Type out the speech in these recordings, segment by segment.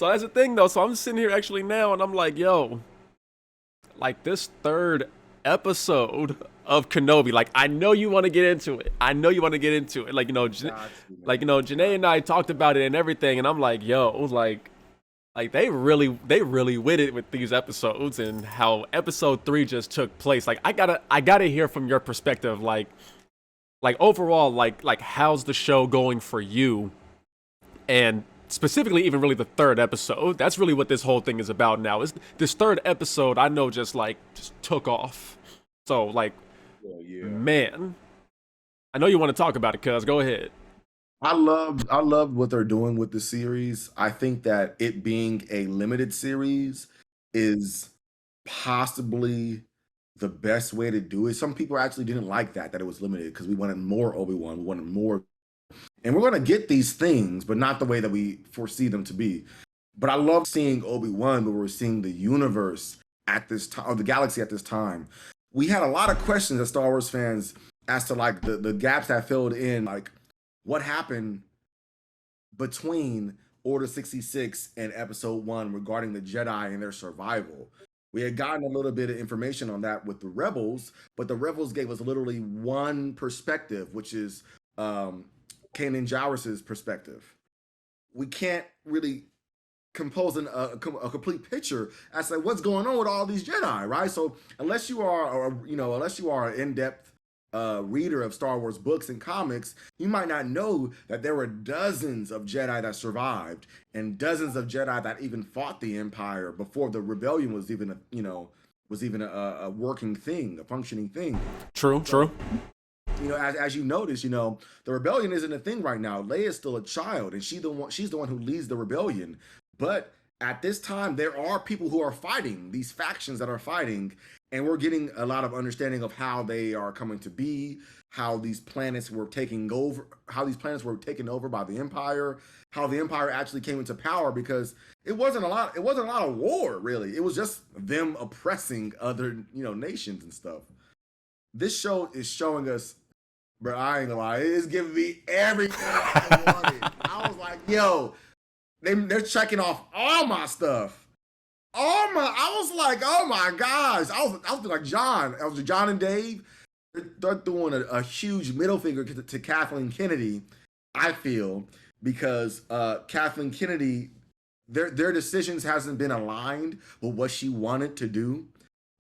So that's the thing though. So I'm sitting here actually now, and I'm like, yo, like this third episode of Kenobi. Like I know you want to get into it. I know you want to get into it. Like Got you, like man. Janae and I talked about it and everything, and I'm like, yo, like they really wit it with these episodes and how episode 3 just took place. Like I gotta hear from your perspective, like overall, like how's the show going for you, and specifically even really the third episode. That's really what this whole thing is about now. Is this third episode I know just took off. So like, Yeah, yeah. man, I know you want to talk about it, cuz go ahead. I love what they're doing with the series. I think that it being a limited series is possibly the best way to do it. Some people actually didn't like that it was limited because we wanted more Obi-Wan, we wanted more. And we're going to get these things, but not the way that we foresee them to be. But I love seeing Obi-Wan, but we're seeing the universe at this time, or the galaxy at this time. We had a lot of questions as Star Wars fans as to like the gaps that filled in, like what happened between Order 66 and Episode 1 regarding the Jedi and their survival. We had gotten a little bit of information on that with the Rebels, but the Rebels gave us literally one perspective, which is Kanan Jarrus's perspective. We can't really compose a complete picture as to what's going on with all these Jedi, right? So unless you are, or unless you are an in-depth reader of Star Wars books and comics, you might not know that there were dozens of Jedi that survived and dozens of Jedi that even fought the Empire before the rebellion was even a working thing, a functioning thing. True, So, true. as you notice, the rebellion isn't a thing right now. Leia is still a child, and she's the one who leads the rebellion. But at this time, there are people who are fighting, these factions that are fighting, and we're getting a lot of understanding of how they are coming to be, how these planets were taken over by the Empire, how the Empire actually came into power, because it wasn't a lot of war, really. It was just them oppressing other, nations and stuff. This show is showing us, bro, I ain't gonna lie, it's giving me everything I wanted. I was like, yo, they're checking off all my stuff. I was like, oh my gosh. I was like John. I was John and Dave. They're throwing a huge middle finger to Kathleen Kennedy, I feel, because Kathleen Kennedy, their decisions hasn't been aligned with what she wanted to do.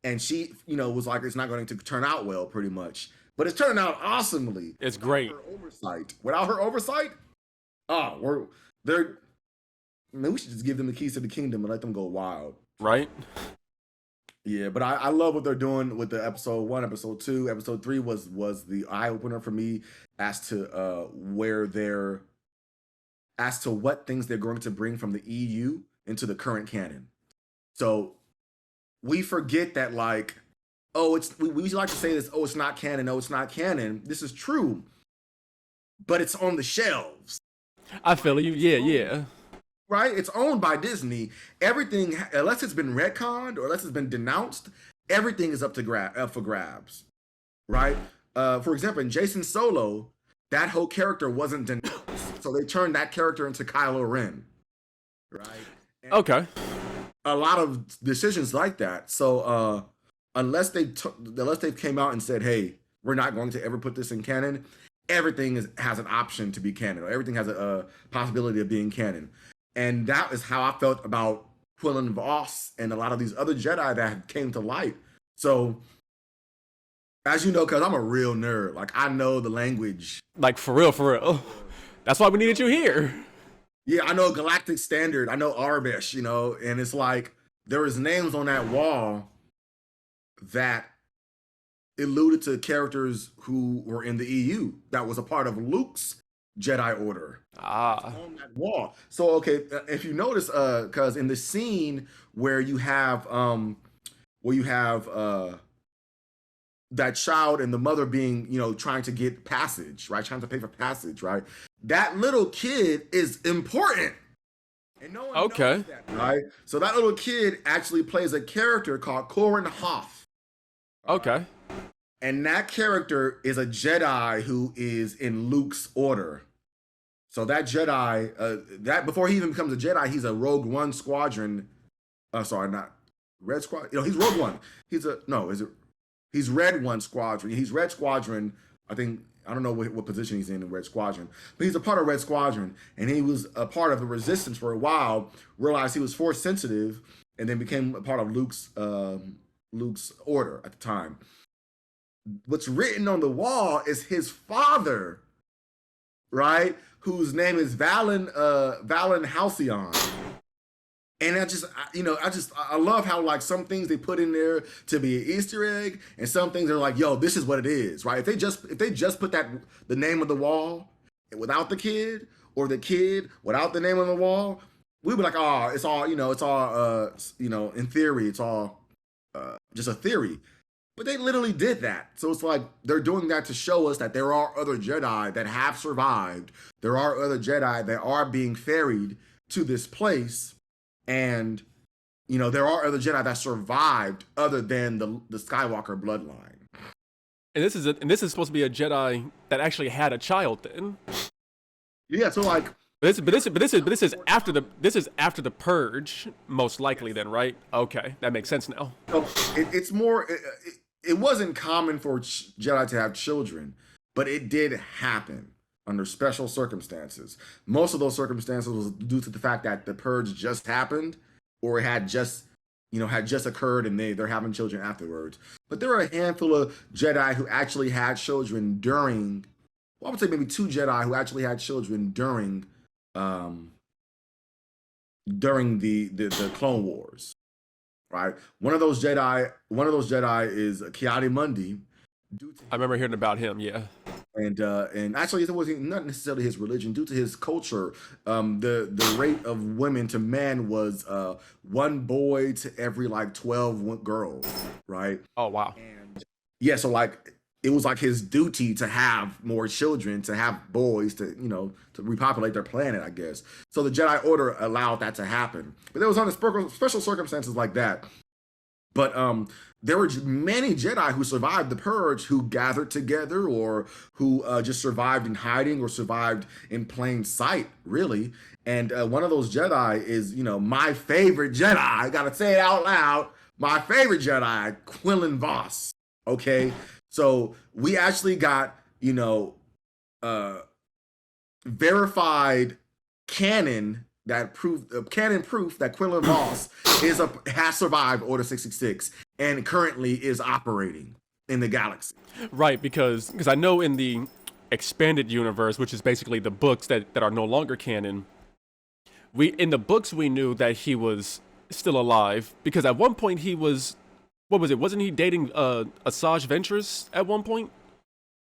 And she, was like, it's not going to turn out well, pretty much. But it's turning out awesomely. It's Without great. her oversight. Without her oversight, they're man, we should just give them the keys to the kingdom and let them go wild. Right? Yeah, but I love what they're doing with the episode 1, episode 2. Episode 3 was the eye opener for me as to what things they're going to bring from the EU into the current canon. So we forget that, like, we like to say this, it's not canon, it's not canon. This is true, but it's on the shelves. I feel you. Yeah, yeah. Right? It's owned by Disney. Everything, unless it's been retconned or unless it's been denounced, everything is up for grabs. Right? For example, in Jason Solo, that whole character wasn't denounced, so they turned that character into Kylo Ren. Right? And Okay. a lot of decisions like that. So unless they came out and said, "Hey, we're not going to ever put this in canon," everything has an option to be canon. Or everything has a possibility of being canon. And that is how I felt about Quillen Voss and a lot of these other Jedi that came to light. So, as you know, because I'm a real nerd, like I know the language. Like for real, for real. That's why we needed you here. Yeah, I know Galactic Standard. I know Arbesh, and it's like there is names on that wall that alluded to characters who were in the EU that was a part of Luke's Jedi Order. Ah. On that wall. So okay, if you notice, because in the scene where you have that child and the mother being, trying to get passage, right? Trying to pay for passage, right? That little kid is important. And no one knows that, right? So that little kid actually plays a character called Corran Hoth. Okay. And that character is a Jedi who is in Luke's order. So that Jedi, that before he even becomes a Jedi, he's a Rogue One Squadron. Sorry, not Red Squadron. He's Rogue One. He's a no. Is it? He's Red One Squadron. He's Red Squadron. I think I don't know what position he's in Red Squadron, but he's a part of Red Squadron, and he was a part of the Resistance for a while. Realized he was Force sensitive, and then became a part of Luke's order at the time. What's written on the wall is his father, right? Whose name is Valen Halcyon. And I love how like some things they put in there to be an Easter egg, and some things are like, yo, this is what it is, right? If they just put the name of the wall without the kid, or the kid without the name on the wall, we'd be like, oh, it's all in theory, it's all just a theory. But they literally did that. So it's like they're doing that to show us that there are other Jedi that have survived. There are other Jedi that are being ferried to this place. And, there are other Jedi that survived other than the Skywalker bloodline. And this is supposed to be a Jedi that actually had a child then. Yeah, so like This is after the purge, most likely then, right? Okay, that makes sense now. So it's more. It wasn't common for Jedi to have children, but it did happen under special circumstances. Most of those circumstances was due to the fact that the purge just happened, or it had just occurred, and they're having children afterwards. But there are a handful of Jedi who actually had children during. Well, I would say maybe 2 Jedi who actually had children during the Clone Wars, right? One of those Jedi is Ki-Adi-Mundi. I remember hearing about him, yeah. And actually, it wasn't not necessarily his religion. Due to his culture, the rate of women to men was 1 boy to every like 12 girls, right? Oh wow. And yeah, so like it was like his duty to have more children, to have boys, to repopulate their planet, I guess. So the Jedi Order allowed that to happen, but there was under special circumstances like that. But there were many Jedi who survived the purge, who gathered together, or who just survived in hiding, or survived in plain sight, really. And one of those Jedi is, my favorite Jedi. I gotta say it out loud. My favorite Jedi, Quinlan Vos. Okay. So we actually got, verified canon proof that Quinlan Vos has survived Order 66 and currently is operating in the galaxy. Right, because I know in the expanded universe, which is basically the books that are no longer canon, in the books we knew that he was still alive, because at one point he was. What was it? Wasn't he dating Asajj Ventress at one point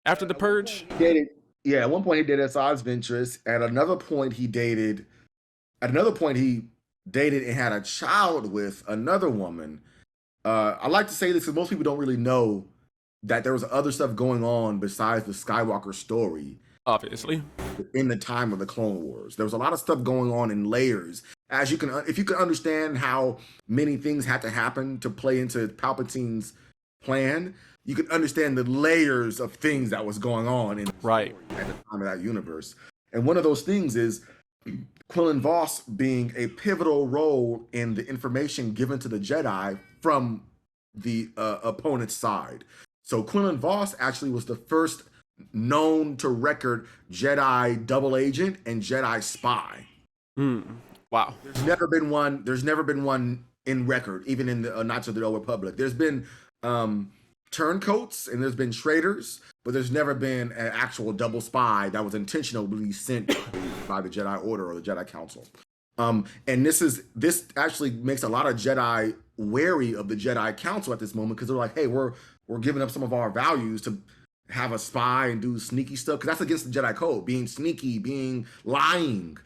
after the purge? At one point he dated Asajj Ventress. At another point he dated and had a child with another woman. I like to say this because most people don't really know that there was other stuff going on besides the Skywalker story. Obviously, in the time of the Clone Wars, there was a lot of stuff going on in layers. If you can understand how many things had to happen to play into Palpatine's plan, you can understand the layers of things that was going on in right at the time of that universe. And one of those things is Quinlan Vos being a pivotal role in the information given to the Jedi from the opponent's side. So Quinlan Vos actually was the first known to record Jedi double agent and Jedi spy. Wow. There's never been one in record, even in the Knights of the Old Republic. There's been turncoats and there's been traitors, but there's never been an actual double spy that was intentionally sent by the Jedi Order or the Jedi Council. And this actually makes a lot of Jedi wary of the Jedi Council at this moment, because they're like, hey, we're giving up some of our values to have a spy and do sneaky stuff, because that's against the Jedi code, being sneaky, being lying,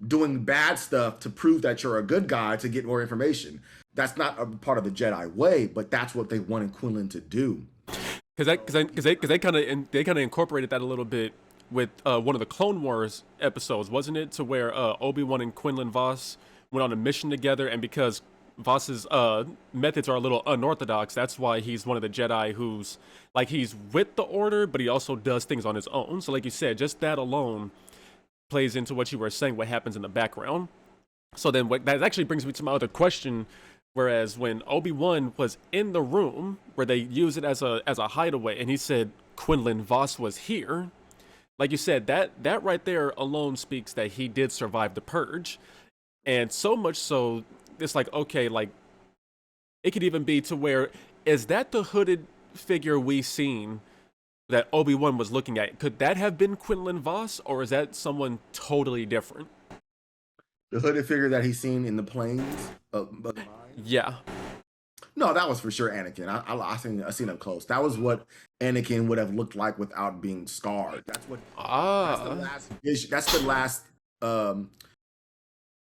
doing bad stuff to prove that you're a good guy to get more information. That's not a part of the Jedi way, but that's what they wanted Quinlan to do. Because they kind of incorporated that a little bit with one of the Clone Wars episodes, wasn't it? To where Obi-Wan and Quinlan Vos went on a mission together, and because Voss's methods are a little unorthodox. That's why he's one of the Jedi who's like he's with the Order, but he also does things on his own. So, like you said, just that alone plays into what you were saying, what happens in the background. So then, what that actually brings me to my other question. Whereas when Obi-Wan was in the room where they use it as a hideaway, and he said Quinlan Voss was here, like you said, that right there alone speaks that he did survive the purge, and so much so, it's like okay, like it could even be to where is that the hooded figure we seen that Obi-Wan was looking at? Could that have been Quinlan Voss, or is that someone totally different? The hooded figure that he's seen in the plains of the mine. Yeah. No, that was for sure Anakin. I seen up close. That was what Anakin would have looked like without being scarred. That's the Ah. last vision. That's the last um,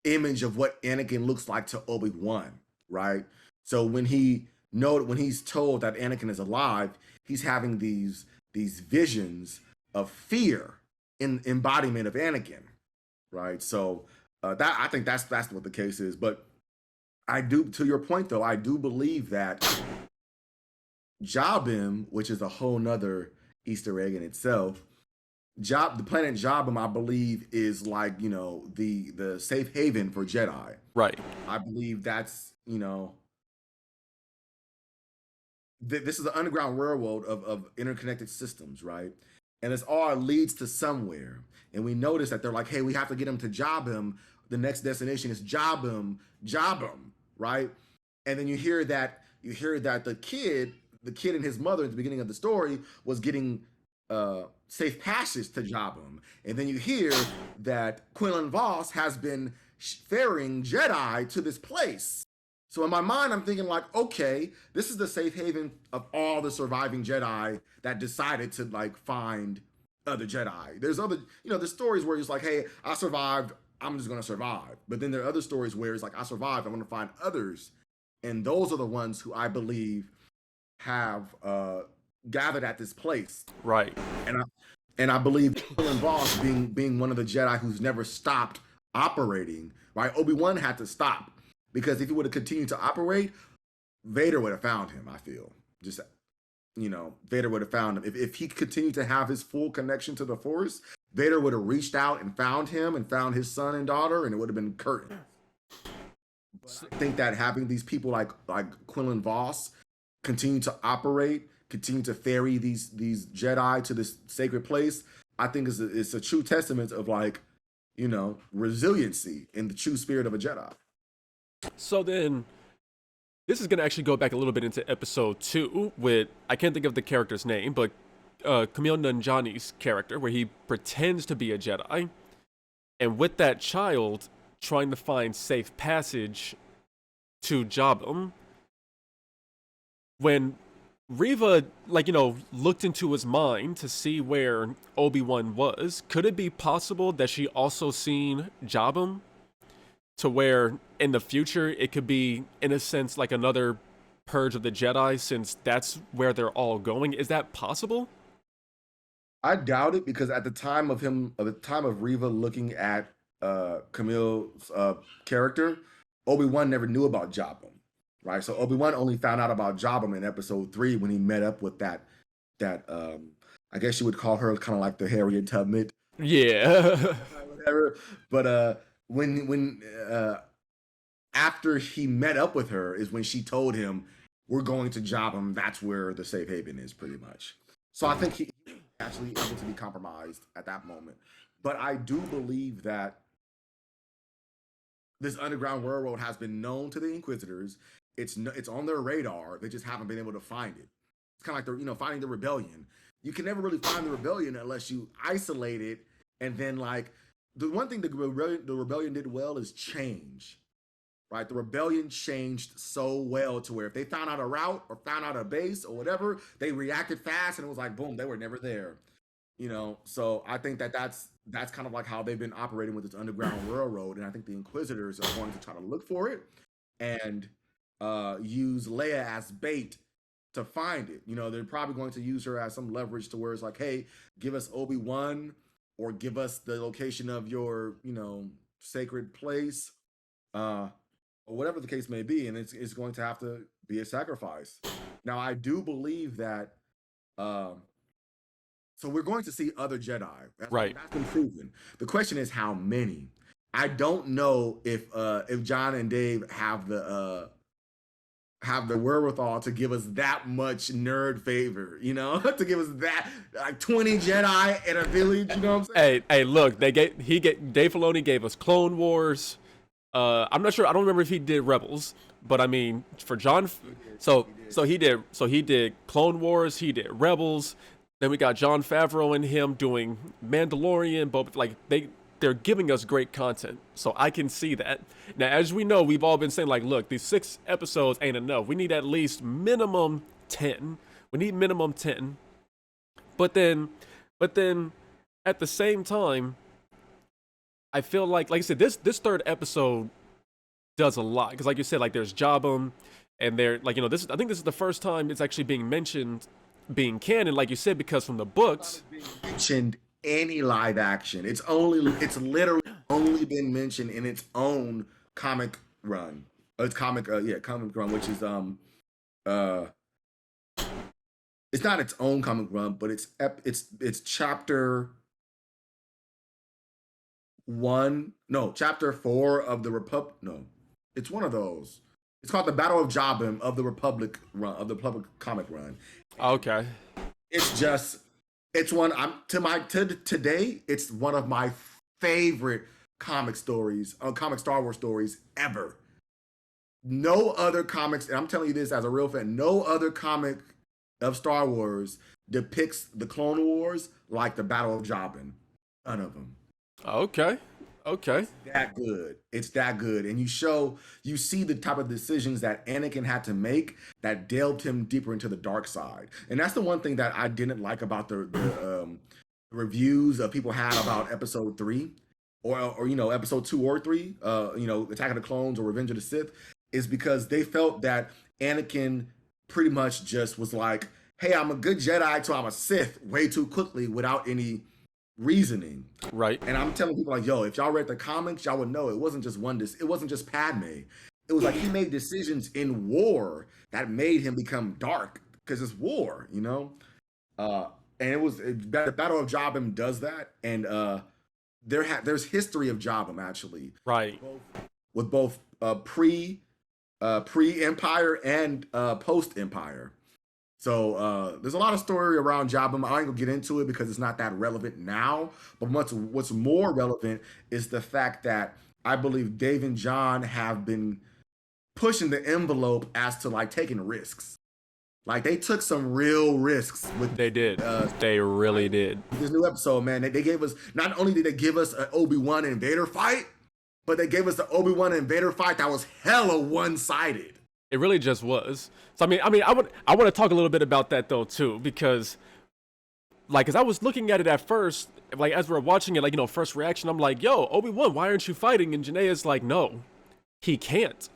image of what Anakin looks like to Obi-Wan, right? So when he's told that Anakin is alive, he's having these visions of fear in embodiment of Anakin, right? So that I think that's what the case is. But I do, to your point though, I do believe that Jabim, which is a whole nother Easter egg in itself, the planet Jabim, I believe, is like, the safe haven for Jedi. Right. I believe that's, this is an underground railroad of interconnected systems, right? And it's all leads to somewhere. And we notice that they're like, hey, we have to get him to Jabim. The next destination is Jabim, right? And then you hear that the kid and his mother at the beginning of the story was getting safe passage to Jabim. And then you hear that Quinlan Voss has been ferrying Jedi to this place. So in my mind, I'm thinking like, okay, this is the safe haven of all the surviving Jedi that decided to like find other Jedi. There's there's stories where it's like, hey, I survived, I'm just gonna survive. But then there are other stories where it's like, I survived, I want to find others, and those are the ones who I believe have gathered at this place. Right. And I believe Dylan Voss being one of the Jedi who's never stopped operating. Right, Obi-Wan had to stop because if he would have continued to operate, Vader would have found him. I feel just Vader would have found him if he continued to have his full connection to the Force. Vader would have reached out and found him and found his son and daughter, and it would have been curtain. But I think that having these people like Quinlan Voss continue to operate, continue to ferry these Jedi to this sacred place, I think it's a true testament of like, resiliency in the true spirit of a Jedi. So then, this is gonna actually go back a little bit into episode 2 with I can't think of the character's name, but Camille Nanjiani's character, where he pretends to be a Jedi, and with that child trying to find safe passage to Jabum, when Riva, like, looked into his mind to see where Obi-Wan was, could it be possible that she also seen Jabum? To where in the future it could be, in a sense, like another purge of the Jedi, since that's where they're all going. Is that possible? I doubt it because at the time of Riva looking at Camille's character, Obi-Wan never knew about Jabba, right? So Obi-Wan only found out about Jabba in episode 3 when he met up with that I guess you would call her kind of like the Harriet Tubman, Yeah. whatever. But when after he met up with her is when she told him, "We're going to Jabba. That's where the safe haven is, pretty much." So I think he actually able to be compromised at that moment. But I do believe that this underground railroad has been known to the Inquisitors. It's on their radar. They just haven't been able to find it. It's kind of like finding the rebellion. You can never really find the rebellion unless you isolate it, and then like the one thing the rebellion did well is change. Right, the rebellion changed so well to where if they found out a route or found out a base or whatever, they reacted fast and it was like boom, they were never there. So I think that's kind of like how they've been operating with this underground railroad, and I think the Inquisitors are going to try to look for it and use Leia as bait to find it. They're probably going to use her as some leverage to where it's like, hey, give us Obi-Wan or give us the location of your sacred place. or whatever the case may be, and it's going to have to be a sacrifice. Now, I do believe that. Um, so we're going to see other Jedi. Right. That's been proven. The question is how many. I don't know if John and Dave have the wherewithal to give us that much nerd favor, to give us that like 20 Jedi in a village, you know what I'm saying? Hey, look, Dave Filoni gave us Clone Wars. I'm not sure. I don't remember if he did Rebels, but I mean, for John, he did Clone Wars. He did Rebels. Then we got Jon Favreau and him doing Mandalorian. But like they're giving us great content, so I can see that. Now, as we know, we've all been saying like, look, these 6 episodes ain't enough. We need at least minimum 10. We need minimum 10. But then, at the same time, I feel like I said, this 3rd episode does a lot because, like you said, like there's Jabba, and they're like, this. I think this is the first time it's actually being mentioned, being canon, like you said, because from the books. Mentioned any live action. It's literally only been mentioned in its own comic run. It's comic run, which is it's not its own comic run, but it's chapter 1, no, chapter 4 of the Republic. No, it's one of those. It's called the Battle of Jabba of the Republic run, of the Republic comic run. Okay. It's one today. It's one of my favorite comic Star Wars stories ever. No other comics, and I'm telling you this as a real fan, no other comic of Star Wars depicts the Clone Wars like the Battle of Jabba. None of them. Okay. It's that good. And you see the type of decisions that Anakin had to make that delved him deeper into the dark side. And that's the one thing that I didn't like about the reviews people had about episode 3 or episode 2 or 3, Attack of the Clones or Revenge of the Sith, is because they felt that Anakin pretty much just was like, hey, I'm a good Jedi, so I'm a Sith way too quickly without any reasoning. Right. And I'm telling people like, yo, if y'all read the comics, y'all would know it wasn't just it wasn't just Padme. It was like he made decisions in war that made him become dark because it's war, and the Battle of Jabba does that, and there's history of Jabba actually, right, with both pre-Empire and post-Empire. So there's a lot of story around Jabba. I ain't gonna get into it because it's not that relevant now. But what's more relevant is the fact that I believe Dave and John have been pushing the envelope as to like taking risks. Like they took some real risks with. They did. They really did. This new episode, man. They gave us, not only did they give us an Obi-Wan and Vader fight, but they gave us the Obi-Wan and Vader fight that was hella one-sided. It really just was. So I want to talk a little bit about that though too, because like, as I was looking at it at first, like as we were watching it, like, first reaction, I'm like, yo, Obi-Wan, why aren't you fighting? And Janae's like, no, he can't.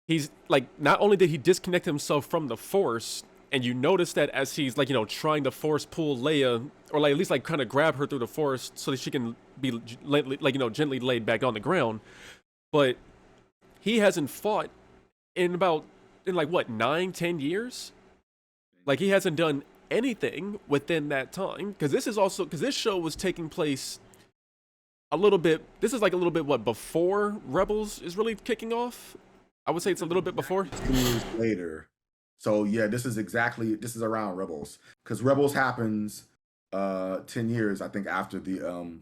He's like, not only did he disconnect himself from the Force, and you notice that as he's like, trying to force pull Leia, or like at least like kind of grab her through the Force so that she can be like, gently laid back on the ground. But he hasn't fought in like what, 9-10 years? Like he hasn't done anything within that time, because this show was taking place a little bit, this is like a little bit what, before Rebels is really kicking off. I would say it's a little bit before. 2 years later. So yeah, this is around Rebels, because Rebels happens 10 years I think after the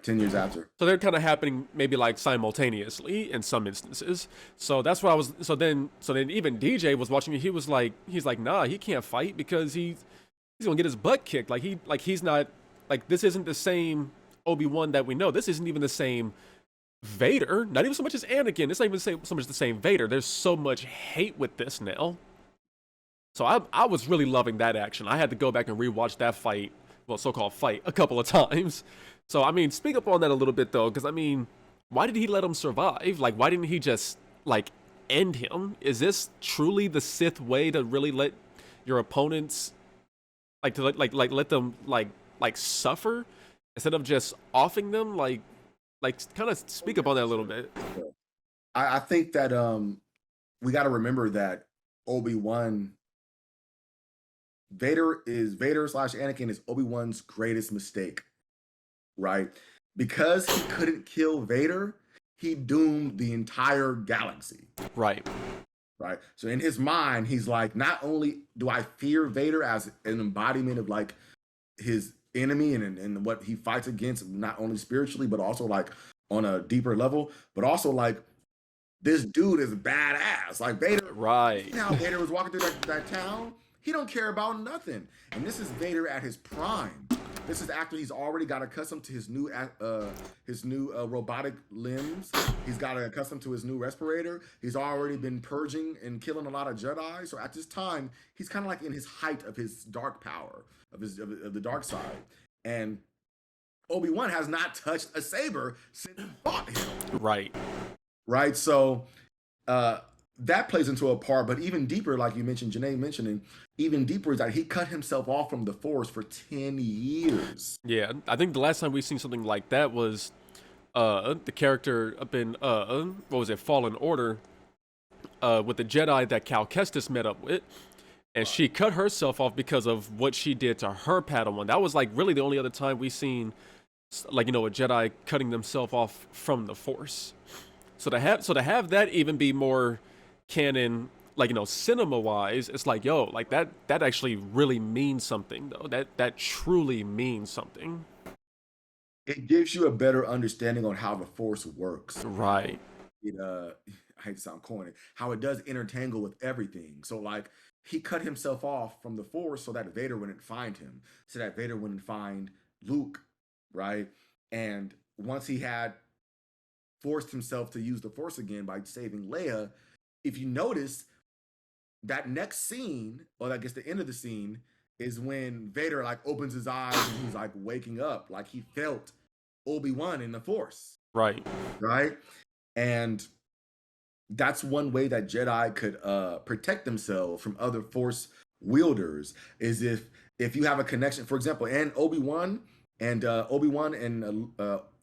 10 years after. So they're kind of happening maybe like simultaneously in some instances. So that's what I was. So then even DJ was watching me. He's like, nah, he can't fight because he's gonna get his butt kicked. He's not, like, this isn't the same Obi-Wan that we know. This isn't even the same Vader. Not even so much as Anakin. It's not even so much the same Vader. There's so much hate with this now. So I was really loving that action. I had to go back and rewatch that fight, well, so-called fight, a couple of times. So, speak up on that a little bit, though, because, why did he let him survive? Like, why didn't he just, like, end him? Is this truly the Sith way to really let your opponents, like, to let them, like suffer instead of just offing them? Like, kind of speak up on that a little bit. I think that we got to remember that Obi-Wan Vader slash Anakin is Obi-Wan's greatest mistake, right? Because he couldn't kill Vader, he doomed the entire galaxy. Right. Right. So in his mind, he's like, not only do I fear Vader as an embodiment of like his enemy and what he fights against, not only spiritually, but also like on a deeper level, but also like this dude is badass. Like Vader, Right. now Vader was walking through that town. He don't care about nothing. And this is Vader at his prime. This is after he's already got accustomed to his new robotic limbs. He's got accustomed to his new respirator. He's already been purging and killing a lot of Jedi. So at this time, he's kind of like in his height of his dark power, of the dark side. And Obi-Wan has not touched a saber since he fought him. Right. Right. So that plays into a part, but even deeper, like you mentioned, Janae mentioning, even deeper is that he cut himself off from the Force for 10 years. Yeah, I think the last time we seen something like that was the character up in what was it, Fallen Order, with the Jedi that Cal Kestis met up with, and she cut herself off because of what she did to her Padawan. That was like really the only other time we seen like, you know, a Jedi cutting themselves off from the Force. So to have that even be more canon, like, you know, cinema wise, it's like, yo, like that actually really means something though. That truly means something. It gives you a better understanding on how the Force works. Right. It I hate to sound corny, how it does intertangle with everything. So like he cut himself off from the Force so that Vader wouldn't find him, so that Vader wouldn't find Luke, right? And once he had forced himself to use the Force again by saving Leia, if you notice, that next scene, or I guess the end of the scene, is when Vader like opens his eyes and he's like waking up, like he felt Obi-Wan in the Force. Right. Right. And that's one way that Jedi could protect themselves from other Force wielders, is if you have a connection, for example, and Obi-Wan and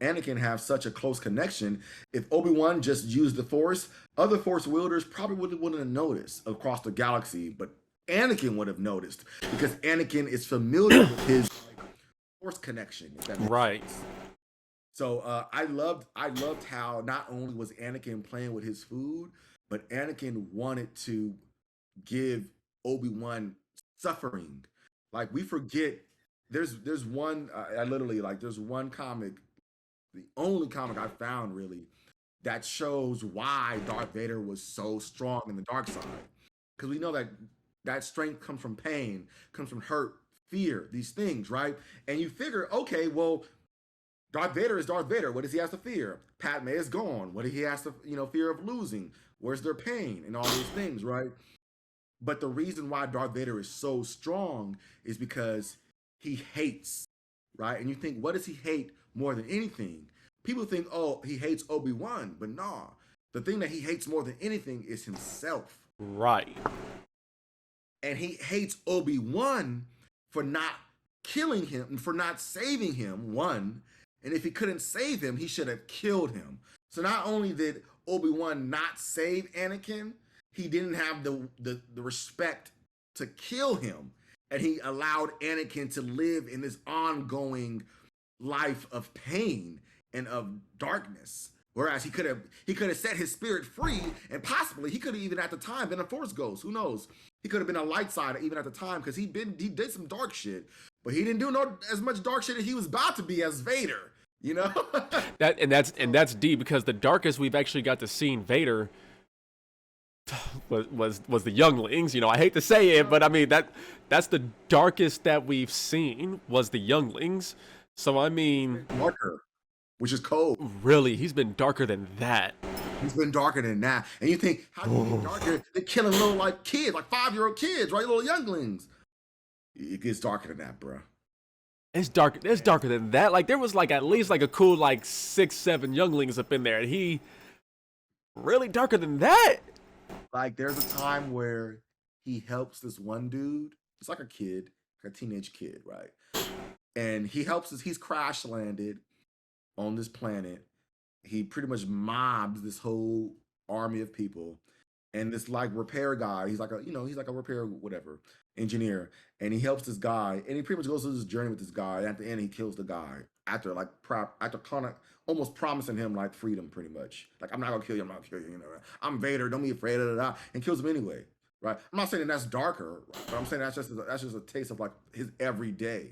Anakin have such a close connection. If Obi-Wan just used the Force, other Force wielders probably wouldn't have noticed across the galaxy, but Anakin would have noticed because Anakin is familiar with his like, Force connection. If that makes Right. sense. So I loved how not only was Anakin playing with his food, but Anakin wanted to give Obi-Wan suffering. Like we forget. There's one I literally like there's one comic, the only comic I found really, that shows why Darth Vader was so strong in the dark side. Because we know that strength comes from pain, comes from hurt, fear, these things, right? And you figure, okay, well, Darth Vader is Darth Vader. What does he have to fear? Padme is gone. What does he has to, fear of losing? Where's their pain and all these things, right? But the reason why Darth Vader is so strong is because he hates, right? And you think, what does he hate more than anything? People think, oh, he hates Obi-Wan, but nah. The thing that he hates more than anything is himself. Right. And he hates Obi-Wan for not killing him and for not saving him, one. And if he couldn't save him, he should have killed him. So not only did Obi-Wan not save Anakin, he didn't have the respect to kill him. And he allowed Anakin to live in this ongoing life of pain and of darkness. Whereas he could have set his spirit free, and possibly he could have even at the time been a Force ghost. Who knows? He could have been a light side even at the time, because he did some dark shit, but he didn't do as much dark shit as he was about to be as Vader. You know? that's deep, because the darkest we've actually got to see Vader was the younglings. You know, I hate to say it, but I mean that's the darkest that we've seen was the younglings. So I mean, darker, which is cold. Really, he's been darker than that. He's been darker than that. And you think, how can he get darker? They're killing little like kids, like 5-year-old kids, right? Little younglings. It gets darker than that, bro. It's dark. It's darker than that. Like there was like at least like a cool like 6-7 younglings up in there, and he really darker than that. Like there's a time where he helps this one dude. It's like a kid, like a teenage kid, right? And he helps us. He's crash landed on this planet. He pretty much mobs this whole army of people, and this like repair guy, he's like a he's like a repair whatever engineer, and he helps this guy, and he pretty much goes through this journey with this guy. And at the end, he kills the guy after like after kind of almost promising him like freedom, pretty much. Like, I'm not gonna kill you, I'm not gonna kill you. I'm Vader, don't be afraid of it, and kills him anyway. Right? I'm not saying that's darker, but I'm saying that's just a taste of like his everyday.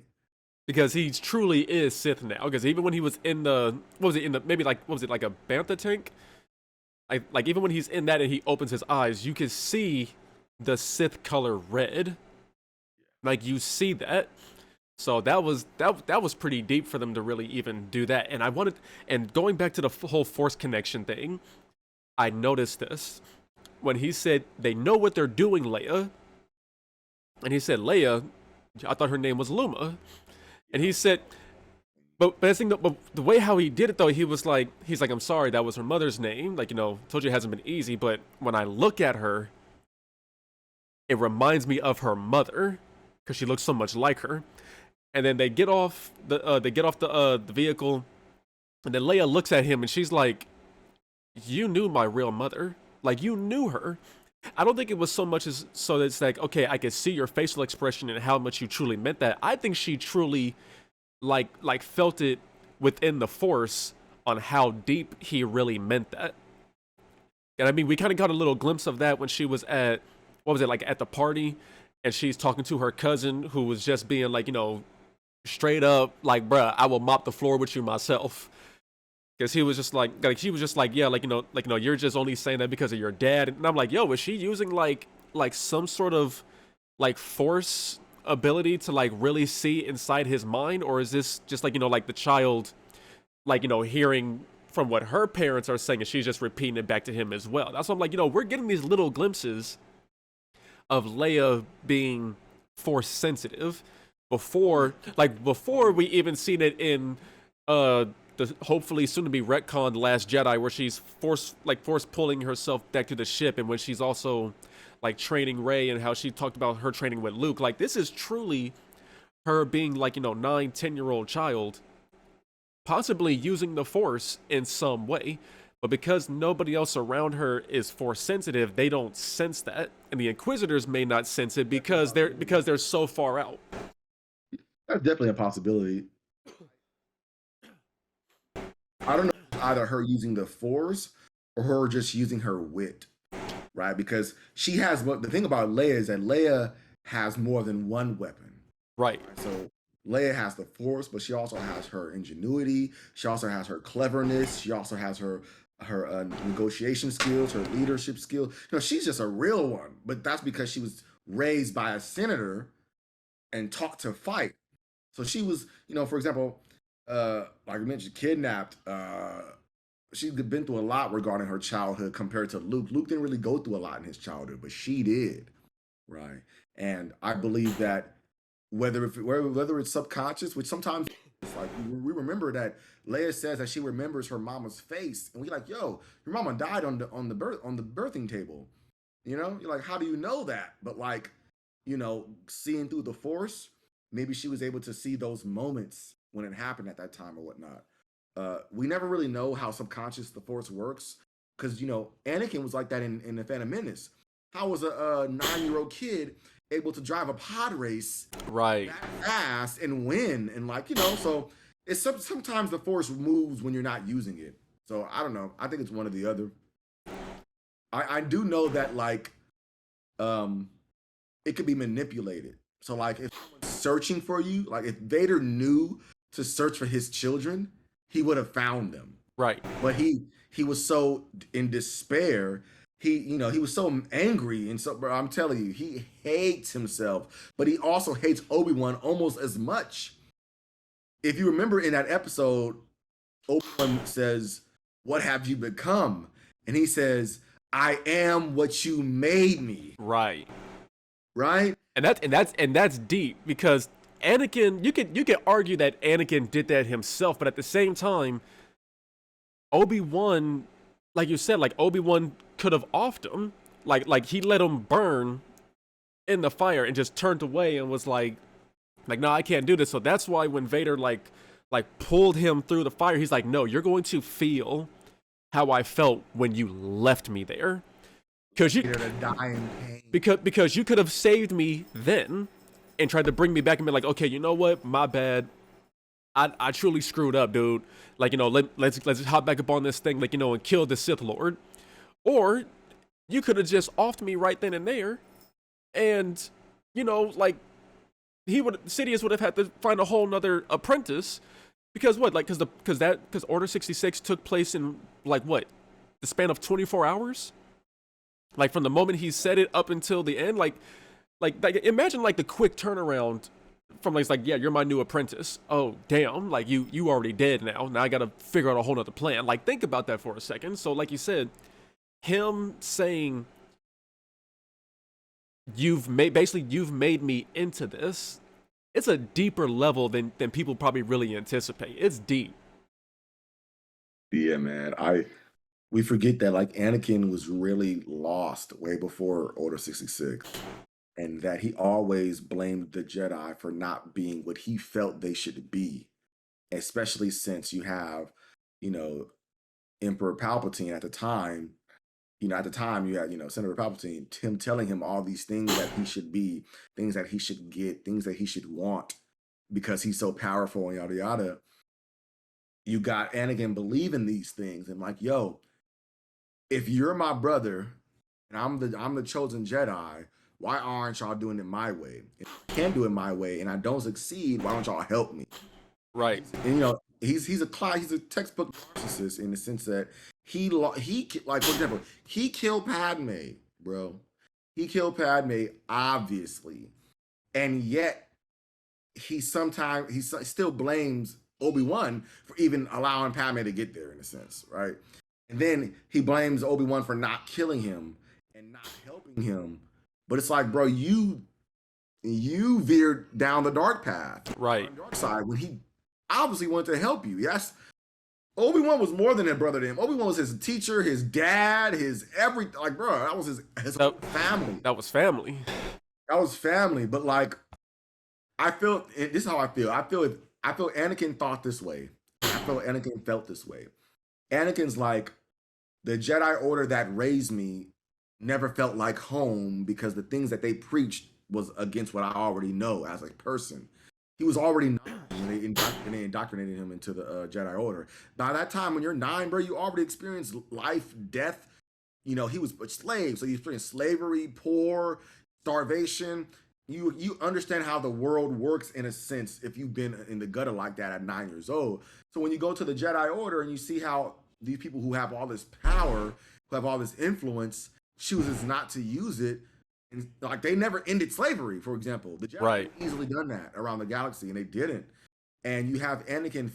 Because he truly is Sith now. Because even when he was in the, what was it, in the, maybe like, what was it, like a bantha tank? Like even when he's in that and he opens his eyes, you can see the Sith color red. Like, you see that. So that was pretty deep for them to really even do that. And and going back to the whole Force connection thing, I noticed this. When he said, they know what they're doing, Leia. And he said, Leia, I thought her name was Luma. And he said, but the way how he did it though, he's like, I'm sorry, that was her mother's name. Like, told you it hasn't been easy, but when I look at her, it reminds me of her mother because she looks so much like her. And then they get off the vehicle, and then Leia looks at him and she's like, you knew my real mother. Like, you knew her. I don't think it was so much as so that it's like, okay, I could see your facial expression and how much you truly meant that. I think she truly like felt it within the Force on how deep he really meant that. And I mean, we kind of got a little glimpse of that when she was at, what was it, like at the party, and she's talking to her cousin who was just being like, straight up like, bruh, I will mop the floor with you myself. Because he was just like, yeah, you're just only saying that because of your dad. And I'm like, yo, was she using like some sort of like Force ability to like really see inside his mind? Or is this just like, like the child, like, hearing from what her parents are saying and she's just repeating it back to him as well? That's what I'm like, we're getting these little glimpses of Leia being Force sensitive before we even seen it in, the hopefully soon to be retconned Last Jedi, where she's force pulling herself back to the ship, and when she's also like training Rey and how she talked about her training with Luke. Like, this is truly her being like, 9-10-year-old child, possibly using the Force in some way, but because nobody else around her is Force sensitive, they don't sense that, and the Inquisitors may not sense it because they're so far out. That's definitely a possibility. I don't know if either her using the Force or her just using her wit, right? Because she has the thing about Leia is that Leia has more than one weapon. Right. So Leia has the Force, but she also has her ingenuity. She also has her cleverness. She also has her negotiation skills, her leadership skills. She's just a real one. But that's because she was raised by a senator and taught to fight. So she was, for example, like I mentioned, kidnapped. She's been through a lot regarding her childhood compared to Luke. Luke didn't really go through a lot in his childhood, but she did, right? And I believe that whether it's subconscious, which sometimes it's like we remember that Leia says that she remembers her mama's face, and we like, yo, your mama died on the birthing table. You're like, how do you know that? But like, seeing through the Force, maybe she was able to see those moments when it happened at that time or whatnot. We never really know how subconscious the Force works because, Anakin was like that in The Phantom Menace. How was a 9-year-old kid able to drive a pod race right that fast and win? And like, so it's sometimes the Force moves when you're not using it. So I don't know. I think it's one or the other. I do know that like, it could be manipulated. So like if someone's searching for you, like if Vader knew to search for his children, he would have found them. Right. But he was so in despair. He was so angry. And so, bro, I'm telling you, he hates himself, but he also hates Obi-Wan almost as much. If you remember in that episode, Obi-Wan says, "What have you become?" And he says, "I am what you made me." Right. Right? And that's deep because Anakin, you could argue that Anakin did that himself, but at the same time, Obi-Wan, like you said, like Obi-Wan could have offed him, like he let him burn in the fire and just turned away and was like, no, I can't do this. So that's why when Vader like pulled him through the fire, he's like, no, you're going to feel how I felt when you left me there. Because you, They're to die in pain. because you could have saved me then and tried to bring me back and be like, okay, you know what? My bad. I truly screwed up, dude. Like, let's hop back up on this thing, like, and kill the Sith Lord. Or you could have just offed me right then and there, and like Sidious would have had to find a whole nother apprentice, because what, like, because Order 66 took place in like what, the span of 24 hours, like from the moment he said it up until the end, like imagine like the quick turnaround from like, yeah, you're my new apprentice. Oh damn, like you already dead now. Now I gotta figure out a whole nother plan. Like, think about that for a second. So like you said, him saying you've made me into this, it's a deeper level than people probably really anticipate. It's deep. Yeah, man. We forget that like Anakin was really lost way before Order 66. And that he always blamed the Jedi for not being what he felt they should be. Especially since you have, you know, Emperor Palpatine at the time. At the time you had, Senator Palpatine, him telling him all these things that he should be, things that he should get, things that he should want because he's so powerful and yada yada. You got Anakin believing these things and like, yo, if you're my brother and I'm the chosen Jedi, why aren't y'all doing it my way? If I can do it my way and I don't succeed, why don't y'all help me? Right. And he's a textbook narcissist in the sense that he like, for example, he killed Padme, bro. He killed Padme, obviously, and yet he still blames Obi-Wan for even allowing Padme to get there in a sense, right? And then he blames Obi-Wan for not killing him and not helping him. But it's like, bro, you veered down the dark path, Right. on the dark side, when he obviously wanted to help you. Yes, Obi-Wan was more than a brother to him. Obi-Wan was his teacher, his dad, his everything. Like, bro, that was his whole family. That was family. That was family. But like, this is how I feel. I feel Anakin thought this way. I feel Anakin felt this way. Anakin's like, the Jedi Order that raised me never felt like home because the things that they preached was against what I already know as a person. He was already 9 when they indoctrinated him into the Jedi Order. By that time, when you're 9, bro, you already experienced life, death. He was a slave, so you experienced slavery, poor, starvation. You understand how the world works in a sense if you've been in the gutter like that at 9 years old. So when you go to the Jedi Order and you see how these people who have all this power, who have all this influence, chooses not to use it, and like they never ended slavery, for example. The Jedi easily done that around the galaxy, and they didn't. And you have Anakin,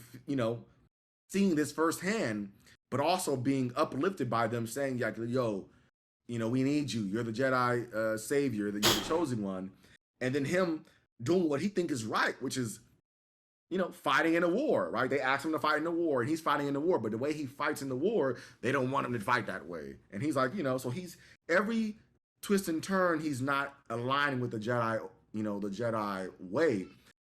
seeing this firsthand, but also being uplifted by them saying, like, yo, we need you. You're the Jedi savior. You're the chosen one. And then him doing what he thinks is right, which is, fighting in a war, right? They asked him to fight in a war, and he's fighting in the war. But the way he fights in the war, they don't want him to fight that way. And he's like, so he's every twist and turn, he's not aligning with the Jedi, the Jedi way.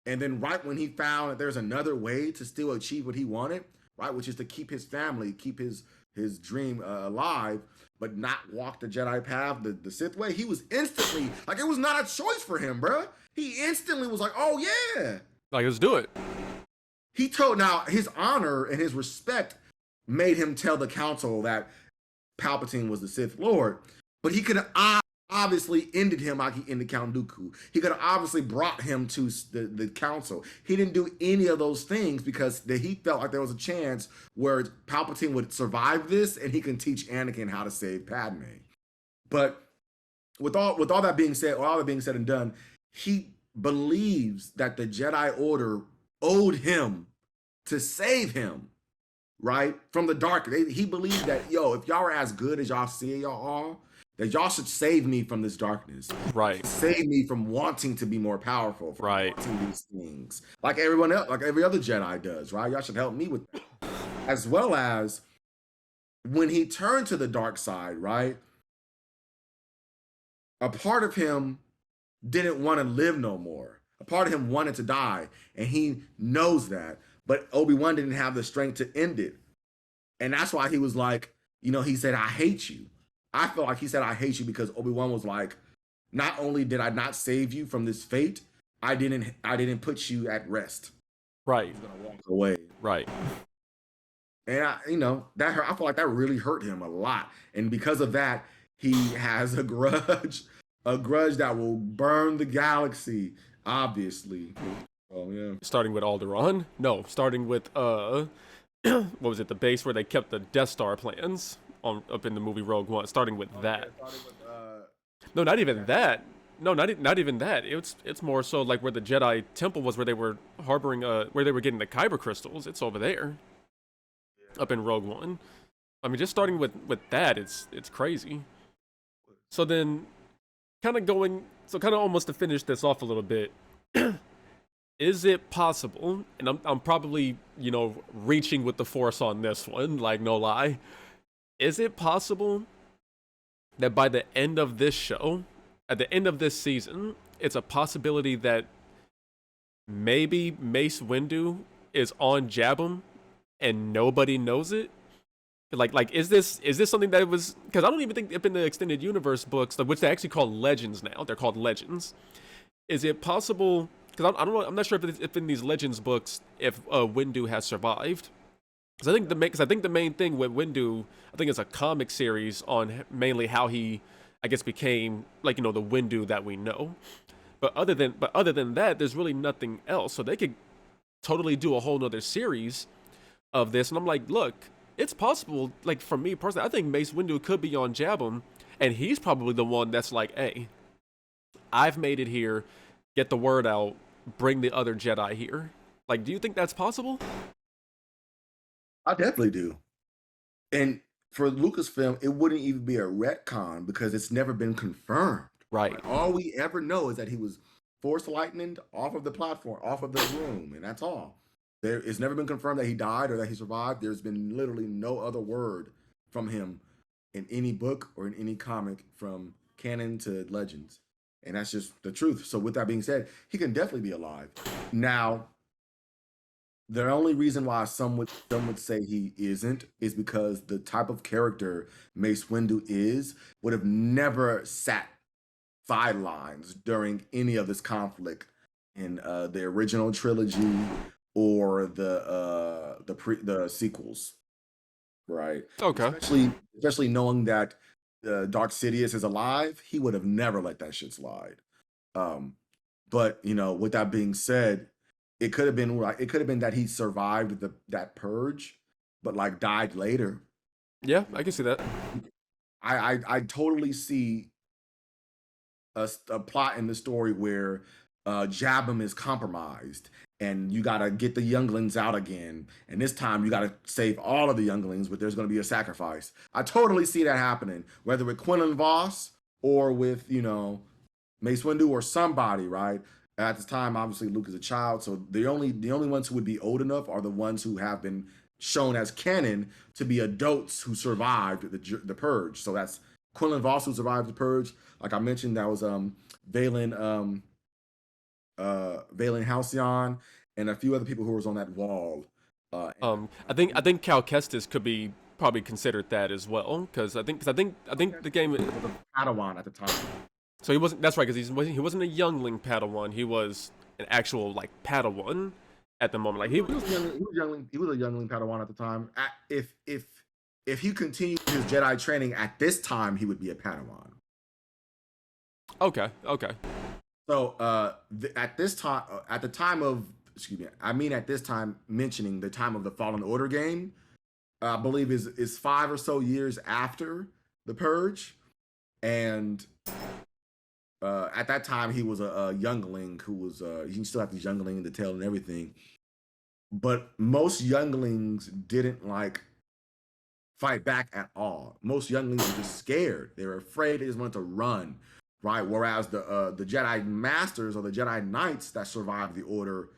And then right when he found that there's another way to still achieve what he wanted, right, which is to keep his family, keep his dream alive, but not walk the Jedi path, the Sith way, he was instantly, like, it was not a choice for him, bro. He instantly was like, oh yeah. Like, let's do it. Now his honor and his respect made him tell the council that Palpatine was the Sith Lord, but he could have obviously ended him like he ended Count Dooku. He could have obviously brought him to the council. He didn't do any of those things because he felt like there was a chance where Palpatine would survive this and he can teach Anakin how to save Padme. But with all that being said, and done, he believes that the Jedi Order owed him to save him, right, from the dark. He believed that, if y'all are as good as y'all see y'all are, that y'all should save me from this darkness. Right. Save me from wanting to be more powerful. From right. Wanting these things. Like everyone else, like every other Jedi does, right? Y'all should help me with that. As well as when he turned to the dark side, right? A part of him didn't want to live no more. A part of him wanted to die, and he knows that. But Obi-Wan didn't have the strength to end it. And that's why he was like, he said, "I hate you." I felt like he said, "I hate you," because Obi-Wan was like, not only did I not save you from this fate, I didn't put you at rest. Right. He's gonna walk away. Right. And that hurt. I feel like that really hurt him a lot. And because of that, he has a grudge that will burn the galaxy, obviously. Oh yeah. Starting with Alderaan? No, starting with what was it? The base where they kept the Death Star plans on up in the movie Rogue One. Starting with that. Yeah, starting with No, not even that. No, not even that. It's more so like where the Jedi Temple was, where they were harboring, where they were getting the Kyber crystals. It's over there, up in Rogue One. I mean, just starting with that, it's crazy. So then, kind of almost to finish this off a little bit. Is it possible? And I'm probably reaching with the Force on this one, like no lie. Is it possible that by the end of this show, at the end of this season, it's a possibility that maybe Mace Windu is on Jabum and nobody knows it? Like is this something that it was? Because I don't even think if in the extended universe books, which they actually call Legends now, they're called Legends. Is it possible? Because I don't know. I'm not sure if in these Legends books if Windu has survived. Because I think the main thing with Windu, I think it's a comic series on mainly how he, I guess, became like the Windu that we know. But other than that, there's really nothing else. So they could totally do a whole nother series of this. And I'm like, look, it's possible. Like for me personally, I think Mace Windu could be on Jabum, and he's probably the one that's like, hey, I've made it here. Get the word out. Bring the other Jedi here. Like, do you think that's possible? I definitely do. And for Lucasfilm, it wouldn't even be a retcon because it's never been confirmed. Right. Like, all we ever know is that he was force lightninged off of the platform, off of the room, and that's all. It's never been confirmed that he died or that he survived. There's been literally no other word from him in any book or in any comic from canon to Legends. And that's just the truth. So with that being said, he can definitely be alive. Now, the only reason why some would say he isn't is because the type of character Mace Windu would have never sat sidelines during any of this conflict in the original trilogy or the sequels, right? Okay. Especially knowing that Darth Sidious is alive, he would have never let that shit slide. But with that being said, it could have been that he survived that purge, but like died later. Yeah, I can see that. I totally see a plot in the story where Jabum is compromised and you got to get the younglings out again. And this time you got to save all of the younglings, but there's going to be a sacrifice. I totally see that happening, whether with Quinlan Voss or with, Mace Windu or somebody, right? At this time, obviously Luke is a child. So the only ones who would be old enough are the ones who have been shown as canon to be adults who survived the purge. So that's Quinlan Voss, who survived the purge. Like I mentioned, that was Valen Halcyon and a few other people who was on that wall. I think Cal Kestis could be probably considered that as well, because I think the game was a Padawan at the time. So he wasn't. That's right, because he wasn't a youngling Padawan. He was an actual like Padawan at the moment. Like he was a youngling Padawan at the time. If he continued his Jedi training at this time, he would be a Padawan. Okay. So at this time, at this time, mentioning the time of the Fallen Order game, I believe is 5 or so years after the Purge, and at that time he was a youngling who was you still have the youngling in the tail and everything, but most younglings didn't like fight back at all. Most younglings were just scared. They were afraid. They just wanted to run. Right, whereas the Jedi Masters or the Jedi Knights that survived the Order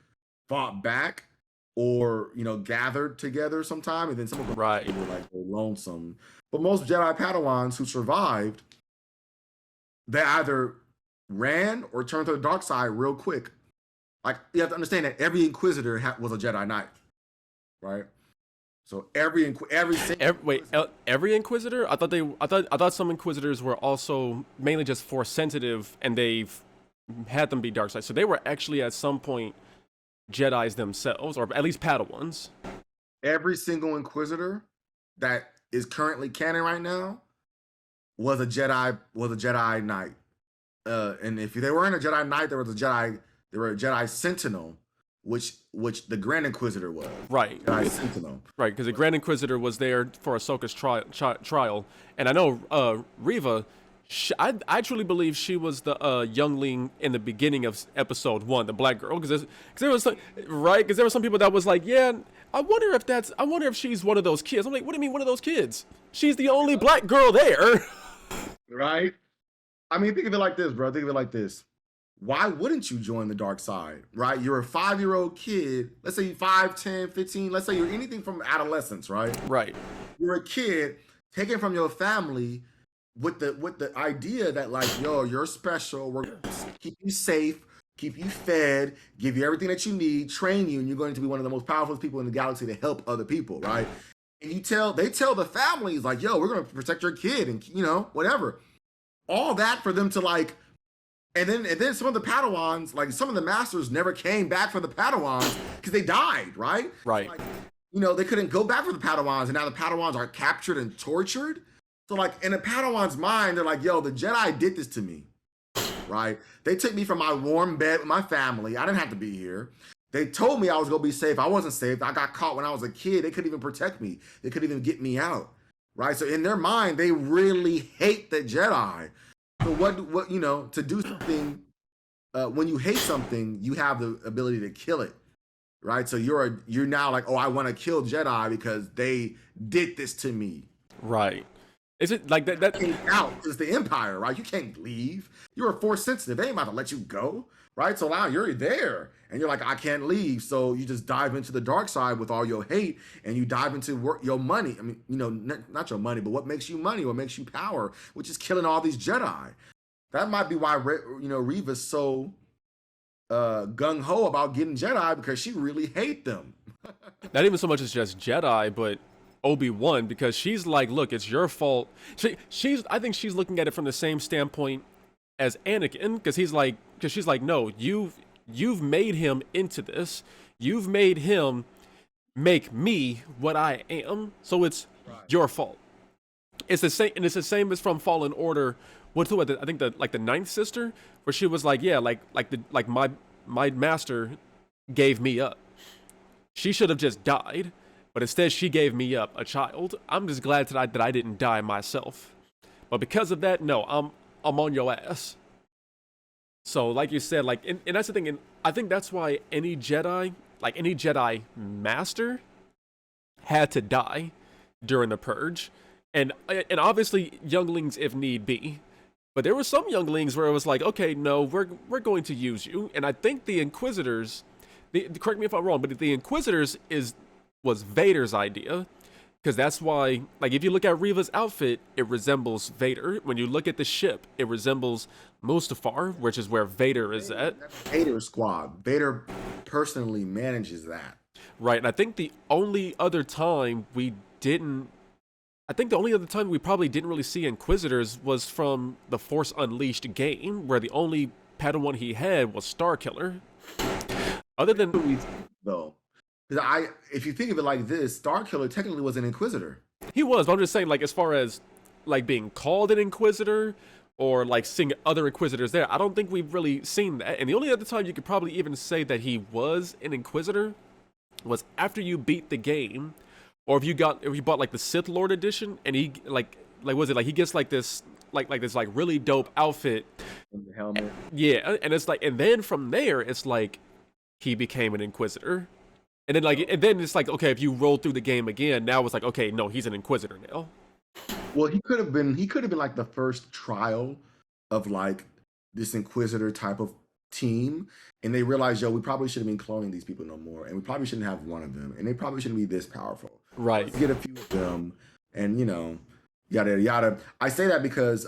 fought back, or gathered together sometime, and then some of them were like lonesome. But most Jedi Padawans who survived, they either ran or turned to the dark side real quick. Like you have to understand that every Inquisitor was a Jedi Knight, right? So every single Inquisitor, Every Inquisitor? I thought some Inquisitors were also mainly just Force sensitive, and they've had them be dark side. So they were actually at some point Jedi's themselves, or at least Padawans. every single Inquisitor that is currently canon right now was a Jedi Knight. And if they weren't a Jedi Knight, they were a Jedi Sentinel, which the Grand Inquisitor was. Right. Jedi Sentinel. Right, because the Grand Inquisitor was there for Ahsoka's trial, and I know Reva. I truly believe she was the youngling in the beginning of Episode 1, the black girl, because there was because there were some people that was like, yeah, I wonder if she's one of those kids. I'm like, what do you mean one of those kids? She's the only black girl there. Right? I mean, think of it like this, bro. Think of it like this. Why wouldn't you join the dark side, right? You're a 5-year-old kid. Let's say you're 5, 10, 15. Let's say you're anything from adolescence, right? Right. You're a kid taken from your family with the idea that, like, yo, you're special. We're gonna keep you safe, keep you fed, give you everything that you need, train you, and you're going to be one of the most powerful people in the galaxy to help other people, right? And they tell the families, like, yo, we're gonna protect your kid, and whatever. All that for them to, like, and then some of the Padawans, like some of the masters, never came back for the Padawans because they died, right? Right. So, like, they couldn't go back for the Padawans, and now the Padawans are captured and tortured. So, like, in the Padawan's mind, they're like, yo, the Jedi did this to me, right? They took me from my warm bed with my family. I didn't have to be here. They told me I was going to be safe. I wasn't safe. I got caught when I was a kid. They couldn't even protect me. They couldn't even get me out, right? So in their mind, they really hate the Jedi. So what to do something, when you hate something, you have the ability to kill it, right? So you're now like, oh, I want to kill Jedi because they did this to me. Right. Is it like that? That out is the Empire, right? You can't leave. You're a Force sensitive. They ain't about to let you go, right? So now you're there, and you're like, I can't leave. So you just dive into the dark side with all your hate, and you dive into your money. I mean, not your money, but what makes you money, what makes you power, which is killing all these Jedi. That might be why Reva's so gung ho about getting Jedi, because she really hate them. not even so much as just Jedi, but Obi-Wan, because she's like, look, it's your fault. I think she's looking at it from the same standpoint as Anakin, because she's like, no, you've made him into this. You've made him make me what I am, so it's your fault. It's the same, and it's the same as from Fallen Order. I think the ninth sister, where she was like, yeah, like my master gave me up. She should have just died. But instead, she gave me up, a child. I'm just glad that I didn't die myself. But because of that, no, I'm on your ass. So, like you said, like, and that's the thing. And I think that's why any Jedi master, had to die during the Purge, and obviously younglings if need be. But there were some younglings where it was like, okay, no, we're going to use you. And I think the Inquisitors, correct me if I'm wrong, but the Inquisitors was Vader's idea, because that's why, like, if you look at Reva's outfit, it resembles Vader. When you look at the ship, it resembles Mustafar, which is where Vader is at. Vader squad. Vader personally manages that. Right, and I think the only other time we probably didn't really see Inquisitors was from the Force Unleashed game, where the only Padawan he had was Starkiller. Other than though. Because if you think of it like this, Starkiller technically was an Inquisitor. He was, but I'm just saying, like, as far as, like, being called an Inquisitor, or, like, seeing other Inquisitors there, I don't think we've really seen that. And the only other time you could probably even say that he was an Inquisitor was after you beat the game, or if you bought, like, the Sith Lord edition, and he, like, was it, like, he gets, like, this, like this, like, really dope outfit. And the helmet. Yeah, and it's like, and then from there, it's like, he became an Inquisitor. And then it's like, okay, if you roll through the game again, now it's like, okay, no, he's an Inquisitor now. Well, he could have been like the first trial of, like, this Inquisitor type of team, and they realized, yo, we probably shouldn't be cloning these people no more, and we probably shouldn't have one of them, and they probably shouldn't be this powerful. Right. Let's get a few of them, and yada yada. I say that because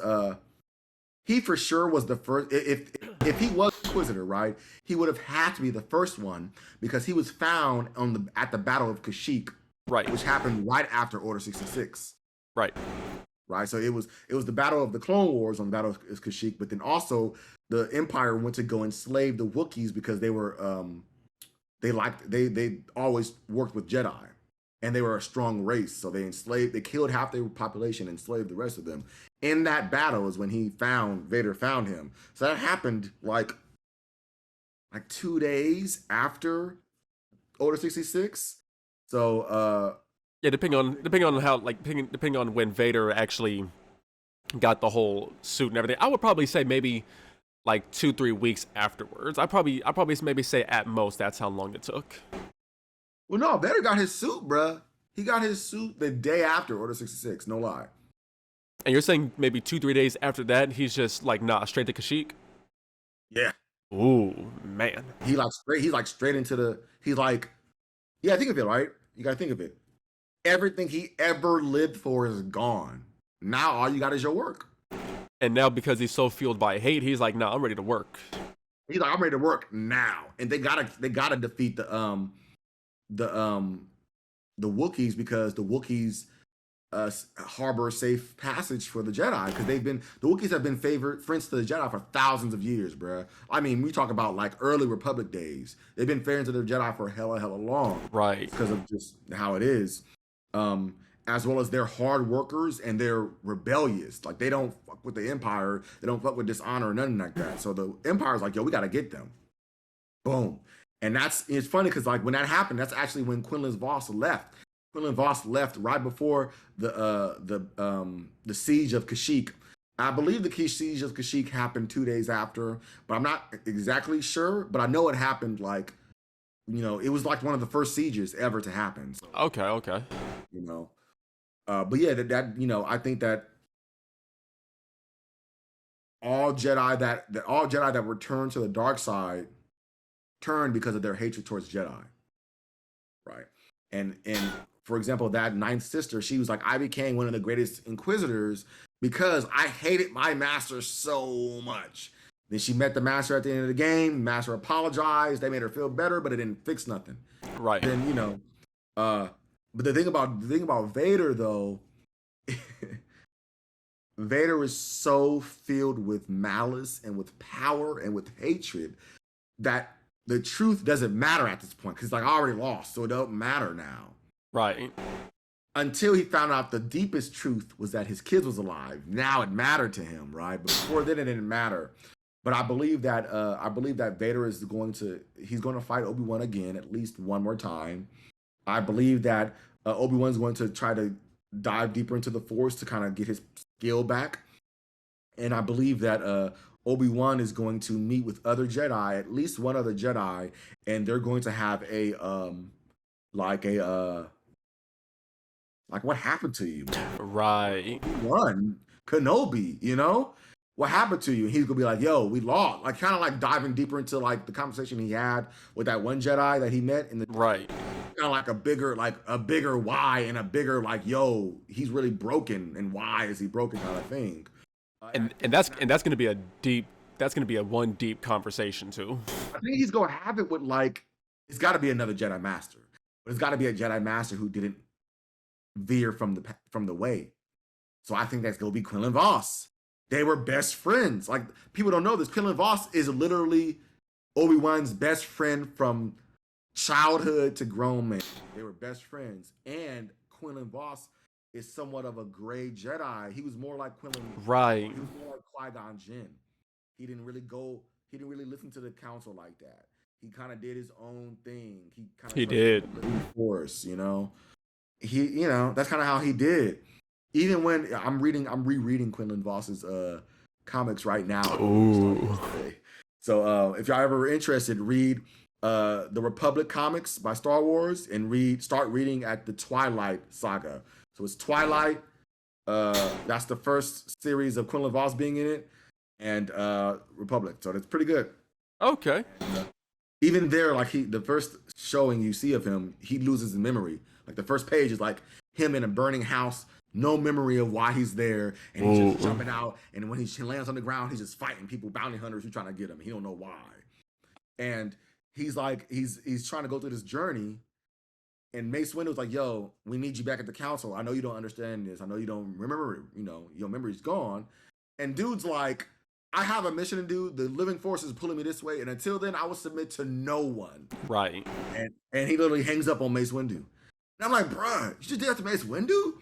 he for sure was the first. If he was Inquisitor, right, he would have had to be the first one, because he was found at the Battle of Kashyyyk Right. which happened right after Order 66. Right. Right, so it was the battle of the Clone Wars on the Battle of Kashyyyk, but then also the Empire went to go enslave the Wookiees because they were they always worked with Jedi, and they were a strong race, so they killed half their population, enslaved the rest of them. In that battle is when Vader found him. So that happened like 2 days after Order 66. So Yeah, depending on how depending on when Vader actually got the whole suit and everything, I would probably say maybe like 2-3 weeks afterwards. I probably maybe say at most that's how long it took. well, no, Vader got his suit, bruh. He got his suit the day after Order 66. No lie. And you're saying maybe 2-3 days after that, he's just like, nah, straight to Kashyyyk? Yeah. Ooh, man. He's like straight into the. He's like, yeah, think of it, right? You gotta think of it. Everything he ever lived for is gone. Now all you got is your work. And now because he's so fueled by hate, he's like, nah, I'm ready to work. He's like, I'm ready to work now. And they gotta defeat the Wookiees, because the Wookiees harbor safe passage for the Jedi, because the Wookiees have been favorite friends to the Jedi for thousands of years, bruh. I mean, we talk about like early Republic days. They've been friends of the Jedi for hella long. Right. Because of just how it is. As well as they're hard workers and they're rebellious. Like, they don't fuck with the Empire. They don't fuck with dishonor or nothing like that. So the Empire's like, yo, we gotta get them. Boom. And it's funny because like when that happened, that's actually when Quinlan Voss left. Quinlan Voss left right before the siege of Kashyyyk. I believe the siege of Kashyyyk happened 2 days after, but I'm not exactly sure. But I know it happened like, it was like one of the first sieges ever to happen. So, Okay. But yeah, I think that all Jedi that returned to the dark side turned because of their hatred towards Jedi, right? And for example, that ninth sister, she was like, I became one of the greatest Inquisitors because I hated my master so much. Then she met the master at the end of the game. The master apologized. They made her feel better, but it didn't fix nothing. Right. Then but the thing about Vader though, Vader is so filled with malice and with power and with hatred that the truth doesn't matter at this point, because like, I already lost, so it don't matter now. Right. Until he found out the deepest truth was that his kids was alive. Now it mattered to him, right? But before then, it didn't matter. But I believe that Vader is going to fight Obi-Wan again at least one more time. I believe that Obi-Wan's going to try to dive deeper into the Force to kind of get his skill back. And I believe that Obi-Wan is going to meet with other Jedi, at least one other Jedi, and they're going to have like what happened to you? Right. Obi-Wan Kenobi, what happened to you? And he's gonna be like, yo, we lost. Like, kind of like diving deeper into like the conversation he had with that one Jedi that he met in the right. Kind of like a bigger why, and a bigger like, yo, he's really broken, and why is he broken kind of thing. And that's gonna be a one deep conversation too. I think he's gonna have it with like, it's got to be another Jedi Master, but it's got to be a Jedi Master who didn't veer from the way. So I think that's gonna be Quinlan Voss. They were best friends. Like, people don't know this. Quinlan Voss is literally Obi-Wan's best friend from childhood to grown man. They were best friends, and Quinlan Voss is somewhat of a gray Jedi. He was more like Quinlan. Right. He was more like Qui-Gon Jinn. He didn't really listen to the council like that. He kind of did his own thing. He did. Force, that's kind of how he did. Even when I'm rereading Quinlan Voss's comics right now. Ooh. So if y'all ever interested, read the Republic comics by Star Wars, and start reading at the Twilight saga. So it's Twilight. That's the first series of Quinlan Voss being in it, and Republic. So that's pretty good. Okay. Even there, like the first showing you see of him, he loses his memory. Like, the first page is like him in a burning house, no memory of why he's there, and he's just jumping out. And when he lands on the ground, he's just fighting people, bounty hunters who trying to get him. He don't know why. And he's like, he's trying to go through this journey, And Mace Windu's like, yo, we need you back at the council. I know you don't understand this. I know you don't remember, your memory's gone. And dude's like, I have a mission to do. The living force is pulling me this way. And until then, I will submit to no one. Right. And he literally hangs up on Mace Windu. And I'm like, bruh, you just did that to Mace Windu?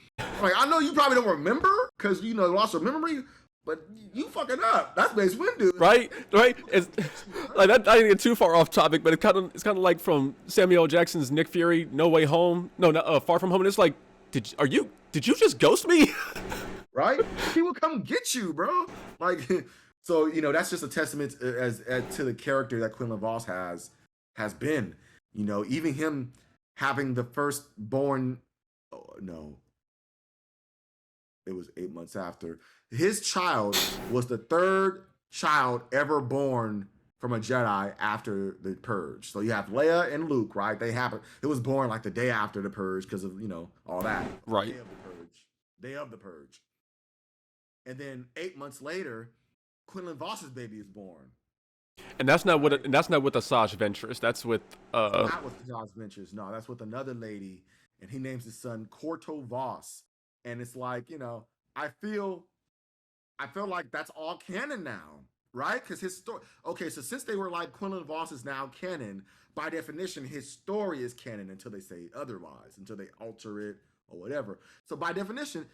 Like, I know you probably don't remember because, lost your memory, but you fucking up. That's Mace Windu. Right. It's like that. I didn't get too far off topic, but it's kind of like from Samuel L. Jackson's Nick Fury, No Way Home. No, Far From Home. And it's like, did you just ghost me? Right? He will come get you, bro. Like, so that's just a testament as to the character that Quinlan Vos has been. Even him having the firstborn. Oh, no, it was 8 months after. His child was the third child ever born from a Jedi after the Purge. So you have Leia and Luke, right? It was born like the day after the Purge because of all that. Right. Day of the Purge. And then 8 months later, Quinlan Vos's baby is born. And that's not with Asajj Ventress. That's with Not with Asajj Ventress. No, that's with another lady, and he names his son Corto Vos. And it's like, I feel like that's all canon now, right? Because his story. Okay, so since they were like Quinlan Vos is now canon, by definition, his story is canon until they say otherwise, until they alter it or whatever. So by definition,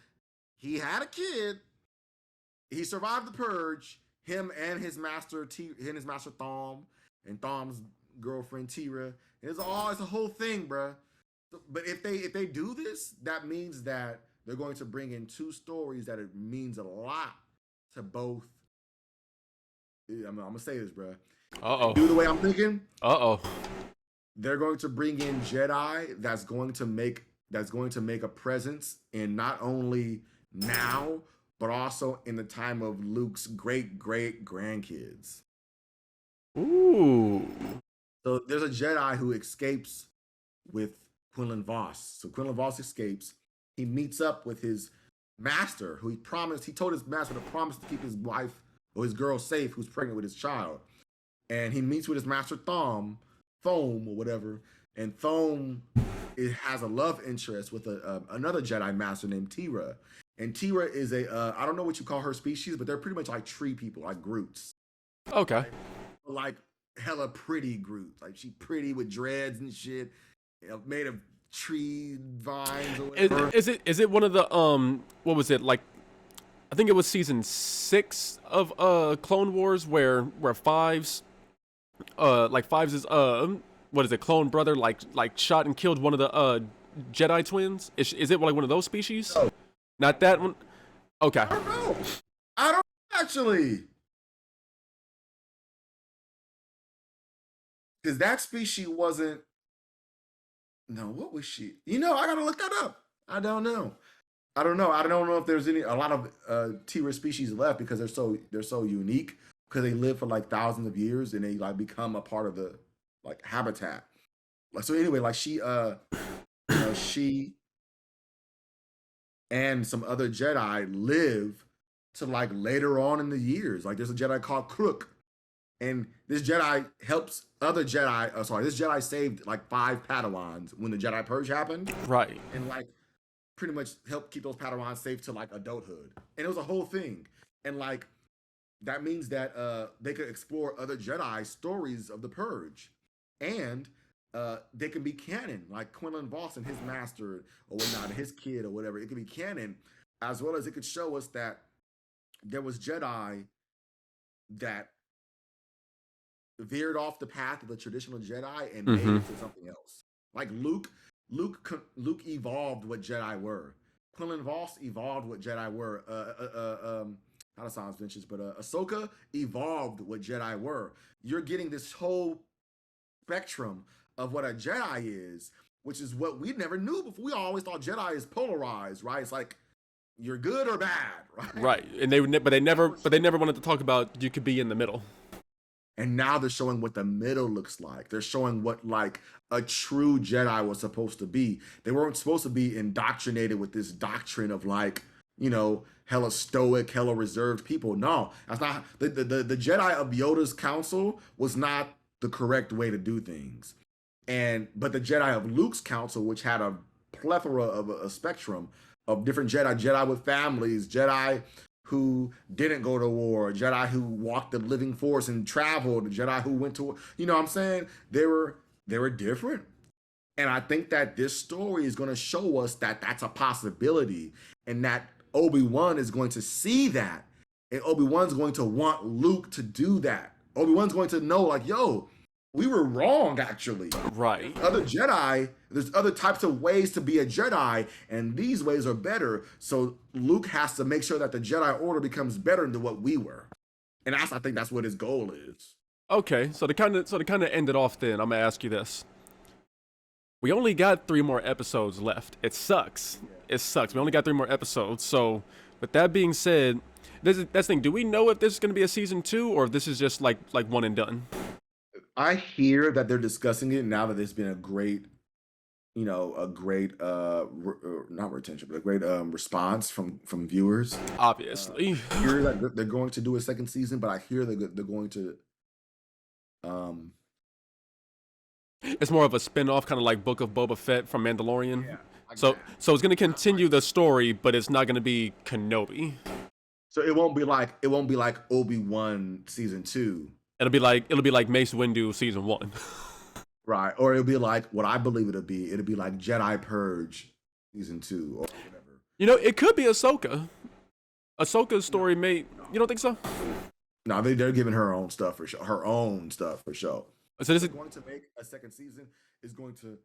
he had a kid. He survived the Purge. Him and his master Thom, and Thom's girlfriend Tira. It's a whole thing, bruh. But if they do this, that means that they're going to bring in two stories that it means a lot to both. I'm gonna say this, bruh. Do the way I'm thinking. They're going to bring in Jedi that's going to make a presence in not only now, but also in the time of Luke's great-great-grandkids. Ooh. So there's a Jedi who escapes with Quinlan Vos. So Quinlan Vos escapes. He meets up with his master, who he told his master to promise to keep his wife or his girl safe, who's pregnant with his child. And he meets with his master Thom or whatever. And Thom has a love interest with another Jedi master named Tira. And Tira is I don't know what you call her species, but they're pretty much like tree people, like Groots. Okay. Like hella pretty Groot. Like she pretty with dreads and shit, made of tree vines or whatever. Is it one of the what was it, like I think it was season 6 of Clone Wars where Fives is what is it, clone brother like shot and killed one of the Jedi twins? Is it like one of those species? No. Not that one? Okay. I don't actually. Because that species wasn't. No, what was she? I gotta look that up. I don't know. I don't know if there's a lot of Tira species left because they're so unique because they live for like thousands of years and they like become a part of the like habitat. Like so anyway, like she she and some other Jedi live to like later on in the years. Like there's a Jedi called Crook. And this Jedi helps other Jedi. This Jedi saved like 5 Padawans when the Jedi Purge happened. Right. And like pretty much helped keep those Padawans safe to like adulthood. And it was a whole thing. And like that means that they could explore other Jedi stories of the Purge. And they can be canon, like Quinlan Vos and his master or whatnot, and his kid or whatever. It could be canon, as well as it could show us that there was Jedi that veered off the path of the traditional Jedi and made it to something else. Like Luke evolved what Jedi were. Quinlan Vos evolved what Jedi were. Not Asajj Ventress, but Ahsoka evolved what Jedi were. You're getting this whole spectrum of what a Jedi is, which is what we never knew before. We always thought Jedi is polarized, right? It's like you're good or bad, right? Right, and they never wanted to talk about you could be in the middle. And now they're showing what the middle looks like. They're showing what like a true Jedi was supposed to be. They weren't supposed to be indoctrinated with this doctrine of like, hella stoic, hella reserved people. No, that's not the Jedi of Yoda's council was not the correct way to do things. but the Jedi of Luke's council, which had a plethora of a spectrum of different Jedi with families, Jedi who didn't go to war, Jedi who walked the living force and traveled, Jedi who went to, you know what I'm saying? They were different. And I think that this story is going to show us that that's a possibility, and that Obi-Wan is going to see that. And Obi-Wan's going to want Luke to do that. Obi-Wan's going to know, like, yo, we were wrong, actually. Right. There's other types of ways to be a Jedi, and these ways are better. So Luke has to make sure that the Jedi Order becomes better than what we were. And I think that's what his goal is. Okay, so to kind of end it off, then I'm gonna ask you this: we only got 3 more episodes left. It sucks. It sucks. We only got 3 more episodes. So, with that being said, that's the thing. Do we know if this is gonna be a season 2 or if this is just like one and done? I hear that they're discussing it now that there's been a great, not retention, but a great response from viewers. Obviously. I hear that they're going to do a second season, but I hear that they're going to. It's more of a spin-off, kind of like Book of Boba Fett from Mandalorian. Yeah, so it's gonna continue the story, but it's not gonna be Kenobi. So it won't be like Obi-Wan season 2. It'll be like Mace Windu season 1. Right, or it'll be like what I believe it'll be. It'll be like Jedi Purge season 2 or whatever. It could be Ahsoka. Ahsoka's story may. You don't think so? No, they're giving her own stuff for sure. Her own stuff for sure. So this is going to make a second season is going to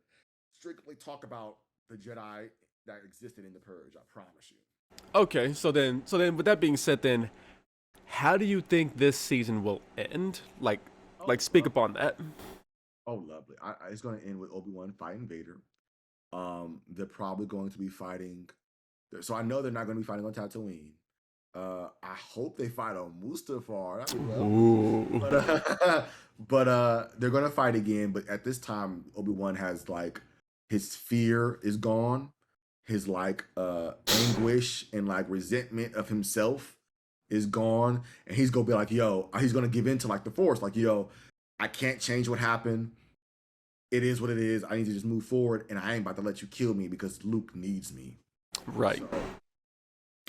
strictly talk about the Jedi that existed in the Purge. I promise you. Okay, so then with that being said, then how do you think this season will end? Like speak upon that. Oh, lovely. It's going to end with Obi-Wan fighting Vader. They're probably going to be fighting. So I know they're not going to be fighting on Tatooine. I hope they fight on Mustafar. But they're going to fight again. But at this time, Obi-Wan has like his fear is gone. His like anguish and like resentment of himself is gone, and he's gonna be like, yo, he's gonna give in to like the Force, like, yo, I can't change what happened. It is what it is. I need to just move forward, and I ain't about to let you kill me because Luke needs me. Right. So,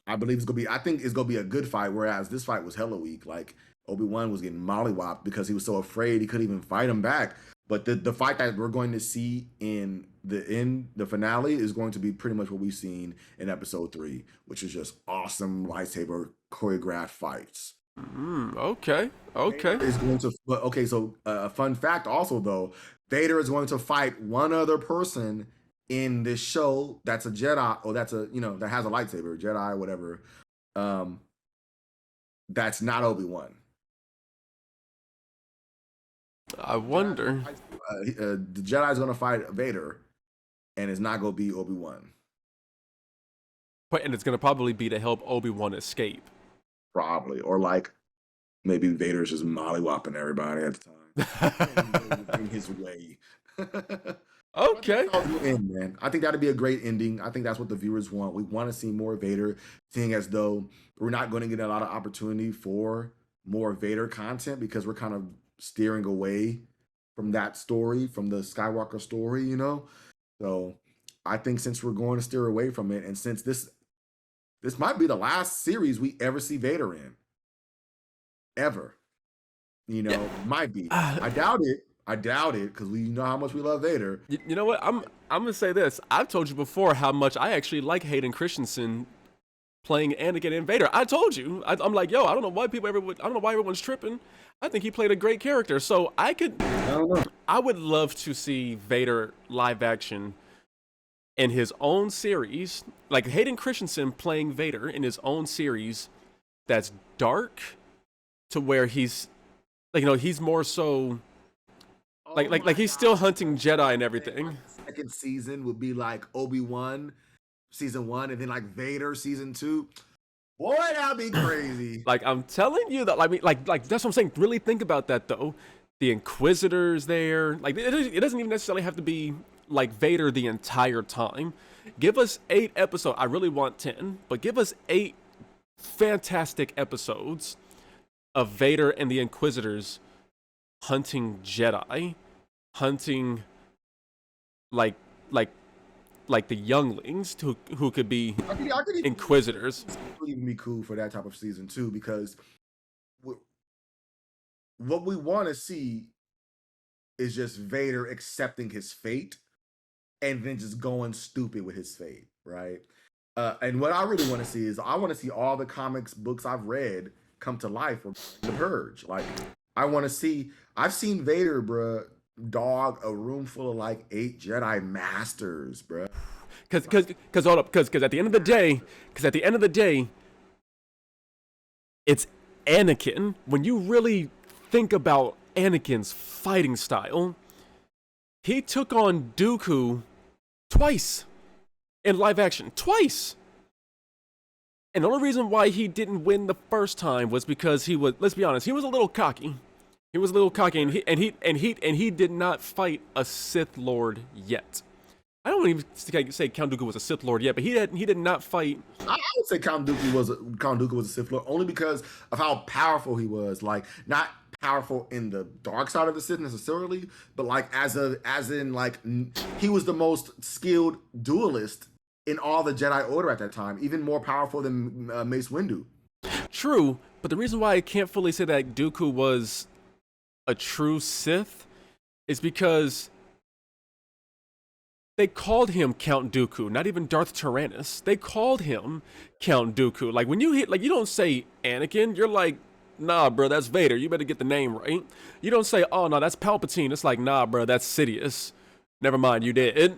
I believe I think it's gonna be a good fight, whereas this fight was hella weak. Like Obi-Wan was getting mollywopped because he was so afraid he couldn't even fight him back. But the fight that we're going to see in the finale is going to be pretty much what we've seen in episode 3, which is just awesome lightsaber choreographed fights. Okay. So a fun fact also, though, Vader is going to fight one other person in this show that's a Jedi, or that's a, that has a lightsaber, Jedi, whatever. That's not Obi-Wan. I wonder. The Jedi is going to fight Vader, and it's not going to be Obi-Wan. And it's going to probably be to help Obi-Wan escape. Probably. Or like, maybe Vader's just mollywopping everybody at the time. In his way. Okay. Man. I think that'd be a great ending. I think that's what the viewers want. We want to see more Vader, seeing as though we're not going to get a lot of opportunity for more Vader content because we're kind of steering away from that story, from the Skywalker story, So I think since we're going to steer away from it, and since this might be the last series we ever see Vader in. Ever. Might be. I doubt it, because we know how much we love Vader. You know what? I'm gonna say this. I've told you before how much I actually like Hayden Christensen playing Anakin and Vader. I told you. I'm like, yo, I don't know why everyone's tripping. I think he played a great character. So I would love to see Vader live action in his own series, like Hayden Christensen playing Vader in his own series that's dark, to where he's like, he's more so like he's still hunting Jedi and everything. Second season would be like Obi-Wan season 1, and then like Vader season 2. Boy, that'd be crazy. Like, I'm telling you that, like that's what I'm saying. Really think about that, though. The Inquisitor's there. Like, it doesn't even necessarily have to be like Vader the entire time. Give us 8 episodes. I really want 10, but give us 8 fantastic episodes of Vader and the Inquisitors hunting Jedi, hunting like like like the younglings who could be I could inquisitors. even be cool for that type of season too, because what we want to see is just Vader accepting his fate and then just going stupid with his fate, right? And what I really want to see is I want to see all the comics books I've read come to life with the Purge. Like I want to see. I've seen Vader, bruh, dog a room full of like 8 Jedi Masters, bruh. Because hold up, because at the end of the day, it's Anakin. When you really think about Anakin's fighting style, he took on Dooku twice in live action, twice. And the only reason why he didn't win the first time was because he was, let's be honest, he was a little cocky. He was a little cocky, and he did not fight a Sith Lord yet. I don't even say Count Dooku was a Sith Lord yet, but he did not fight. I would say Count Dooku was a Sith Lord only because of how powerful he was. Like not powerful in the dark side of the Sith necessarily, but like as in like he was the most skilled duelist in all the Jedi Order at that time, even more powerful than Mace Windu. True, but the reason why I can't fully say that Dooku was a true Sith is because they called him Count Dooku, not even Darth Tyrannus. They called him Count Dooku. Like when you hit, like you don't say Anakin, you're like, nah, bro, that's Vader. You better get the name right. You don't say, oh no, that's Palpatine. It's like, nah, bro, that's Sidious. Never mind, you did.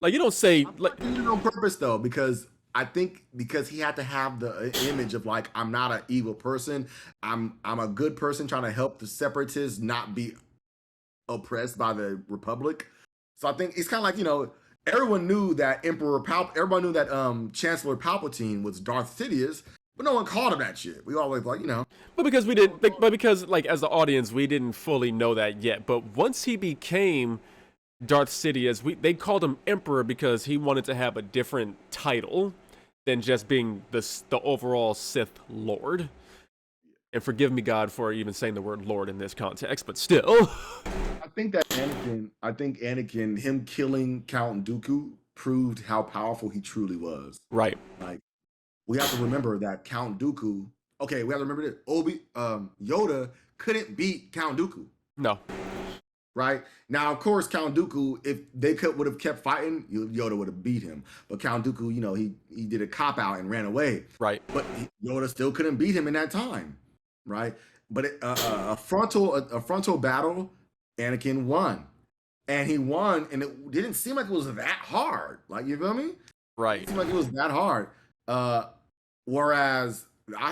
Like you don't say like he did it on purpose though, because I think because he had to have the image of like I'm not an evil person. I'm a good person trying to help the separatists not be oppressed by the Republic. So I think it's kind of like, everyone knew that everyone knew that Chancellor Palpatine was Darth Sidious, but no one called him that shit. We always But because we didn't, but because like as the audience, we didn't fully know that yet. But once he became Darth Sidious, they called him Emperor because he wanted to have a different title than just being the overall Sith Lord. And forgive me, God, for even saying the word Lord in this context, but still. I think Anakin, him killing Count Dooku proved how powerful he truly was. Right. Like, we have to remember that Count Dooku. Okay, we have to remember that Yoda couldn't beat Count Dooku. No. Right now, of course, Count Dooku, if they would have kept fighting, Yoda would have beat him. But Count Dooku, he did a cop out and ran away. Right. But Yoda still couldn't beat him in that time. Right. But a frontal battle, Anakin won, and he won, and it didn't seem like it was that hard. Like, you feel me? Right. It seemed like it was that hard. Whereas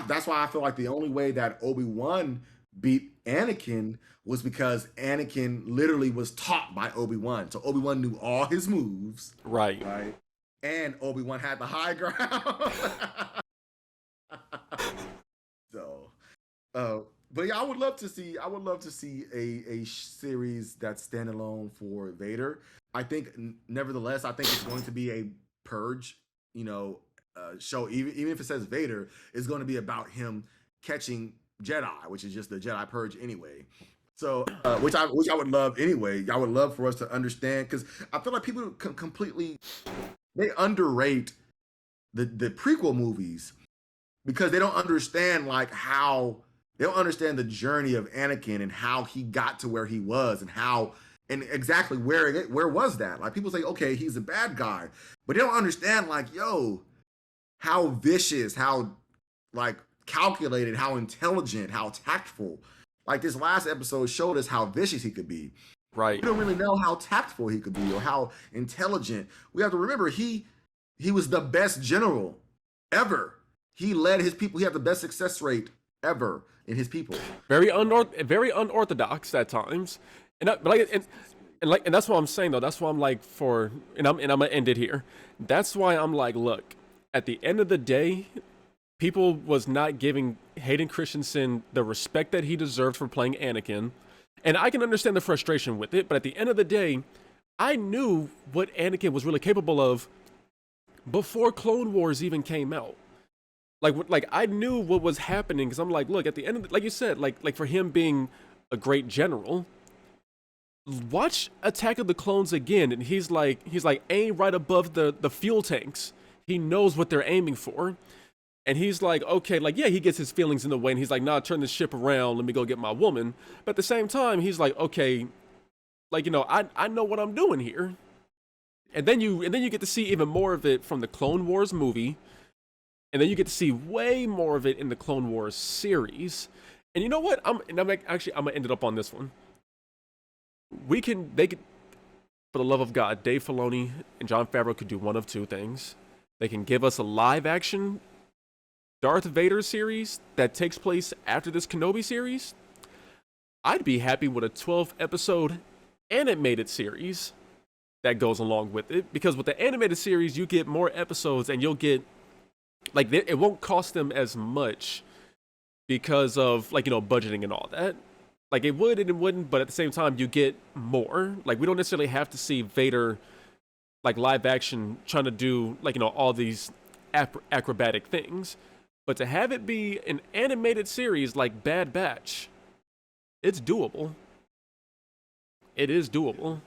that's why I feel like the only way that Obi-Wan beat Anakin was because Anakin literally was taught by Obi-Wan. So Obi-Wan knew all his moves. Right. And Obi-Wan had the high ground. But yeah, I would love to see a series that's standalone for Vader. I think, nevertheless, it's going to be a Purge, show. Even if it says Vader, it's going to be about him catching Jedi, which is just the Jedi Purge anyway. So, which I would love anyway. I would love for us to understand, because I feel like people completely they underrate the prequel movies because they don't understand they don't understand the journey of Anakin and how he got to where he was and exactly where was that. Like, people say, okay, he's a bad guy, but they don't understand how vicious, how calculated, how intelligent, how tactful. Like, this last episode showed us how vicious he could be. Right. We don't really know how tactful he could be or how intelligent. We have to remember he was the best general ever. He led his people. He had the best success rate ever in his people. Very unorthodox at times, and that's what I'm saying though. That's why I'm like and I'm gonna end it here. That's why I'm like, look, at the end of the day, people was not giving Hayden Christensen the respect that he deserved for playing Anakin, and I can understand the frustration with it. But at the end of the day, I knew what Anakin was really capable of before Clone Wars even came out. Like I knew what was happening, because I'm like, look, at the end of like you said, like for him being a great general, watch Attack of the Clones again, and he's like aim right above the fuel tanks. He knows what they're aiming for. And he's like, okay, like, yeah, he gets his feelings in the way, and he's like, nah, turn this ship around, let me go get my woman. But at the same time, he's like, okay, like, I know what I'm doing here. And then you get to see even more of it from the Clone Wars movie. And then you get to see way more of it in the Clone Wars series. And you know what? I'm gonna end it up on this one. They could, for the love of God, Dave Filoni and Jon Favreau could do one of two things. They can give us a live action Darth Vader series that takes place after this Kenobi series. I'd be happy with a 12-episode animated series that goes along with it, because with the animated series you get more episodes and you'll get like it won't cost them as much because of like budgeting and all that. Like it would and it wouldn't, but at the same time you get more. Like we don't necessarily have to see Vader like live action trying to do like all these acrobatic things. But to have it be an animated series like Bad Batch, it's doable. It is doable.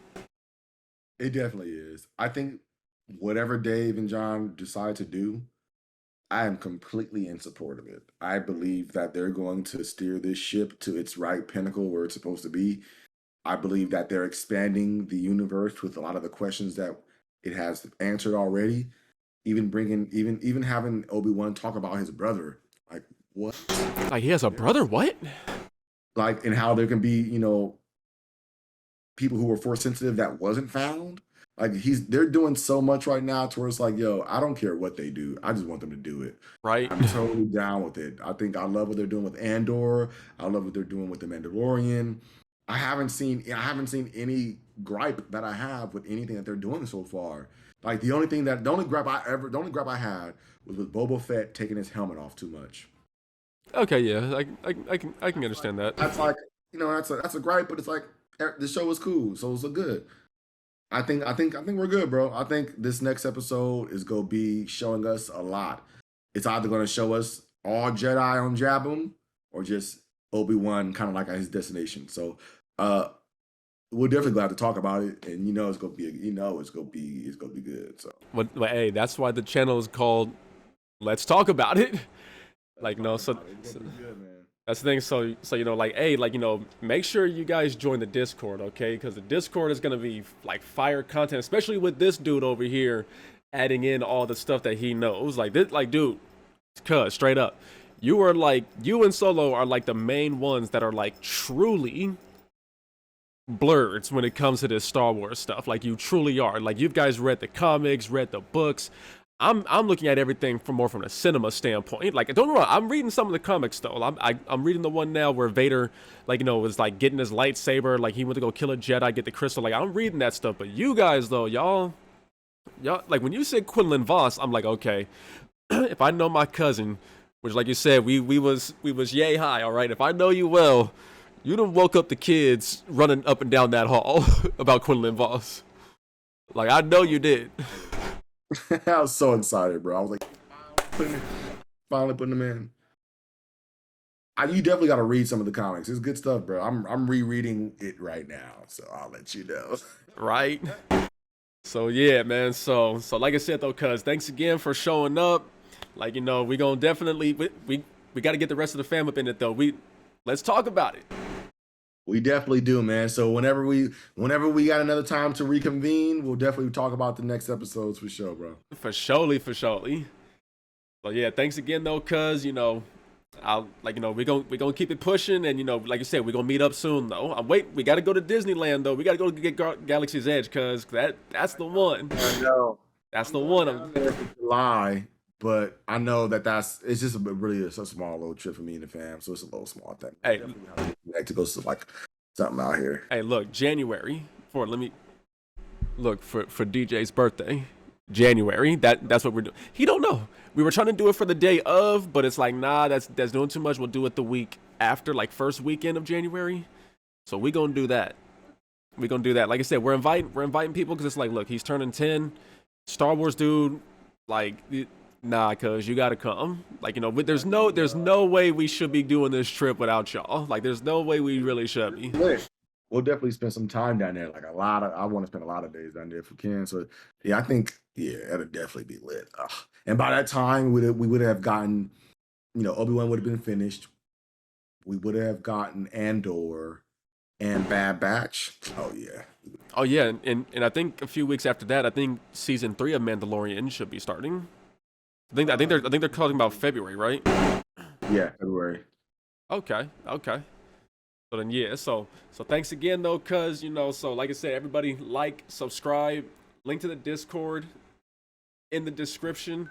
It definitely is. I think whatever Dave and John decide to do, I am completely in support of it. I believe that they're going to steer this ship to its right pinnacle where it's supposed to be. I believe that they're expanding the universe with a lot of the questions that it has answered already. Even having Obi-Wan talk about his brother, like what? Like he has a brother? What? Like, and how there can be, people who were force sensitive that wasn't found. Like they're doing so much right now to where it's like, yo, I don't care what they do. I just want them to do it. Right. I'm totally down with it. I love what they're doing with Andor. I love what they're doing with the Mandalorian. I haven't seen any gripe that I have with anything that they're doing so far. Like the only gripe I had was with Boba Fett taking his helmet off too much. Okay, yeah, I can understand that. That's like that's a gripe, but it's like the show was cool, so it's good. I think we're good, bro. I think this next episode is gonna be showing us a lot. It's either gonna show us all Jedi on Jabum or just Obi-Wan kind of like at his destination. So we're definitely glad to talk about it, and it's gonna be good. So, but hey, that's why the channel is called "Let's Talk About It." Like so good, man. That's the thing. So like, hey, like make sure you guys join the Discord, okay? Because the Discord is gonna be like fire content, especially with this dude over here adding in all the stuff that he knows. Like this, like dude, cuz straight up, you and Solo are like the main ones that are like truly blurs when it comes to this Star Wars stuff. Like you truly are. Like you guys read the comics, read the books. I'm looking at everything from a cinema standpoint. Like don't get me wrong, I'm reading some of the comics though. I'm reading the one now where Vader was like getting his lightsaber, like he went to go kill a Jedi, get the crystal. Like I'm reading that stuff. But you guys though, y'all like when you said Quinlan Vos, I'm like, okay, if I know my cousin, which like you said, we was yay high, all right. If I know you well, you done woke up the kids running up and down that hall about Quinlan Vos. Like, I know you did. I was so excited, bro. I was like, finally putting them in. You definitely got to read some of the comics. It's good stuff, bro. I'm rereading it right now, so I'll let you know. Right. So yeah, man. So like I said though, cuz thanks again for showing up. Like we gonna definitely we got to get the rest of the fam up in it though. Let's talk about it. We definitely do, man. So whenever we got another time to reconvene, we'll definitely talk about the next episodes for sure, bro. For surely. So yeah, thanks again though, cuz I'll we gonna keep it pushing, and like you said, we're gonna meet up soon though. We gotta go to Disneyland though. We gotta go get Galaxy's Edge, cuz that's the one. I know. That's the one. July. But I know it's just a small little trip for me and the fam, so it's a little small thing. Hey, like to go to like something out here. Hey, look, January for DJ's birthday. January. That's what we're doing. He don't know. We were trying to do it for the day of, but it's like, nah, that's doing too much. We'll do it the week after, like first weekend of January. So we gonna do that. Like I said, we're inviting people because it's like, look, he's turning 10. Star Wars dude, like. Nah, cuz you gotta come. Like, there's no way we should be doing this trip without y'all. Like, there's no way we really should be. we'll definitely spend some time down there. Like I want to spend a lot of days down there if we can. So yeah, I think yeah, it'll definitely be lit. Ugh. And by that time, we would have gotten, Obi-Wan would have been finished. We would have gotten Andor and Bad Batch. Oh yeah. Oh yeah, and I think a few weeks after that, I think season 3 of Mandalorian should be starting. I think they're talking about February, right? Yeah, February. Okay, okay. So then yeah, so thanks again though, cuz so like I said, everybody like, subscribe, link to the Discord in the description,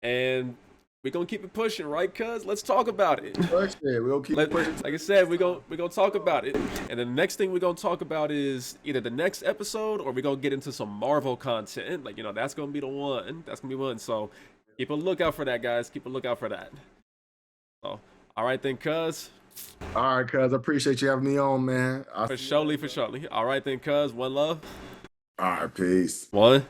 and we're gonna keep it pushing, right, cuz? Let's talk about it. Push it. We'll keep pushing. Like I said, we're gonna talk about it. And then the next thing we're gonna talk about is either the next episode or we're gonna get into some Marvel content. Like, that's gonna be the one. That's gonna be one. So keep a lookout for that, guys. Keep a lookout for that. So, all right then, cuz. All right, cuz. I appreciate you having me on, man. For surely. All right then, cuz. One love. All right, peace. One.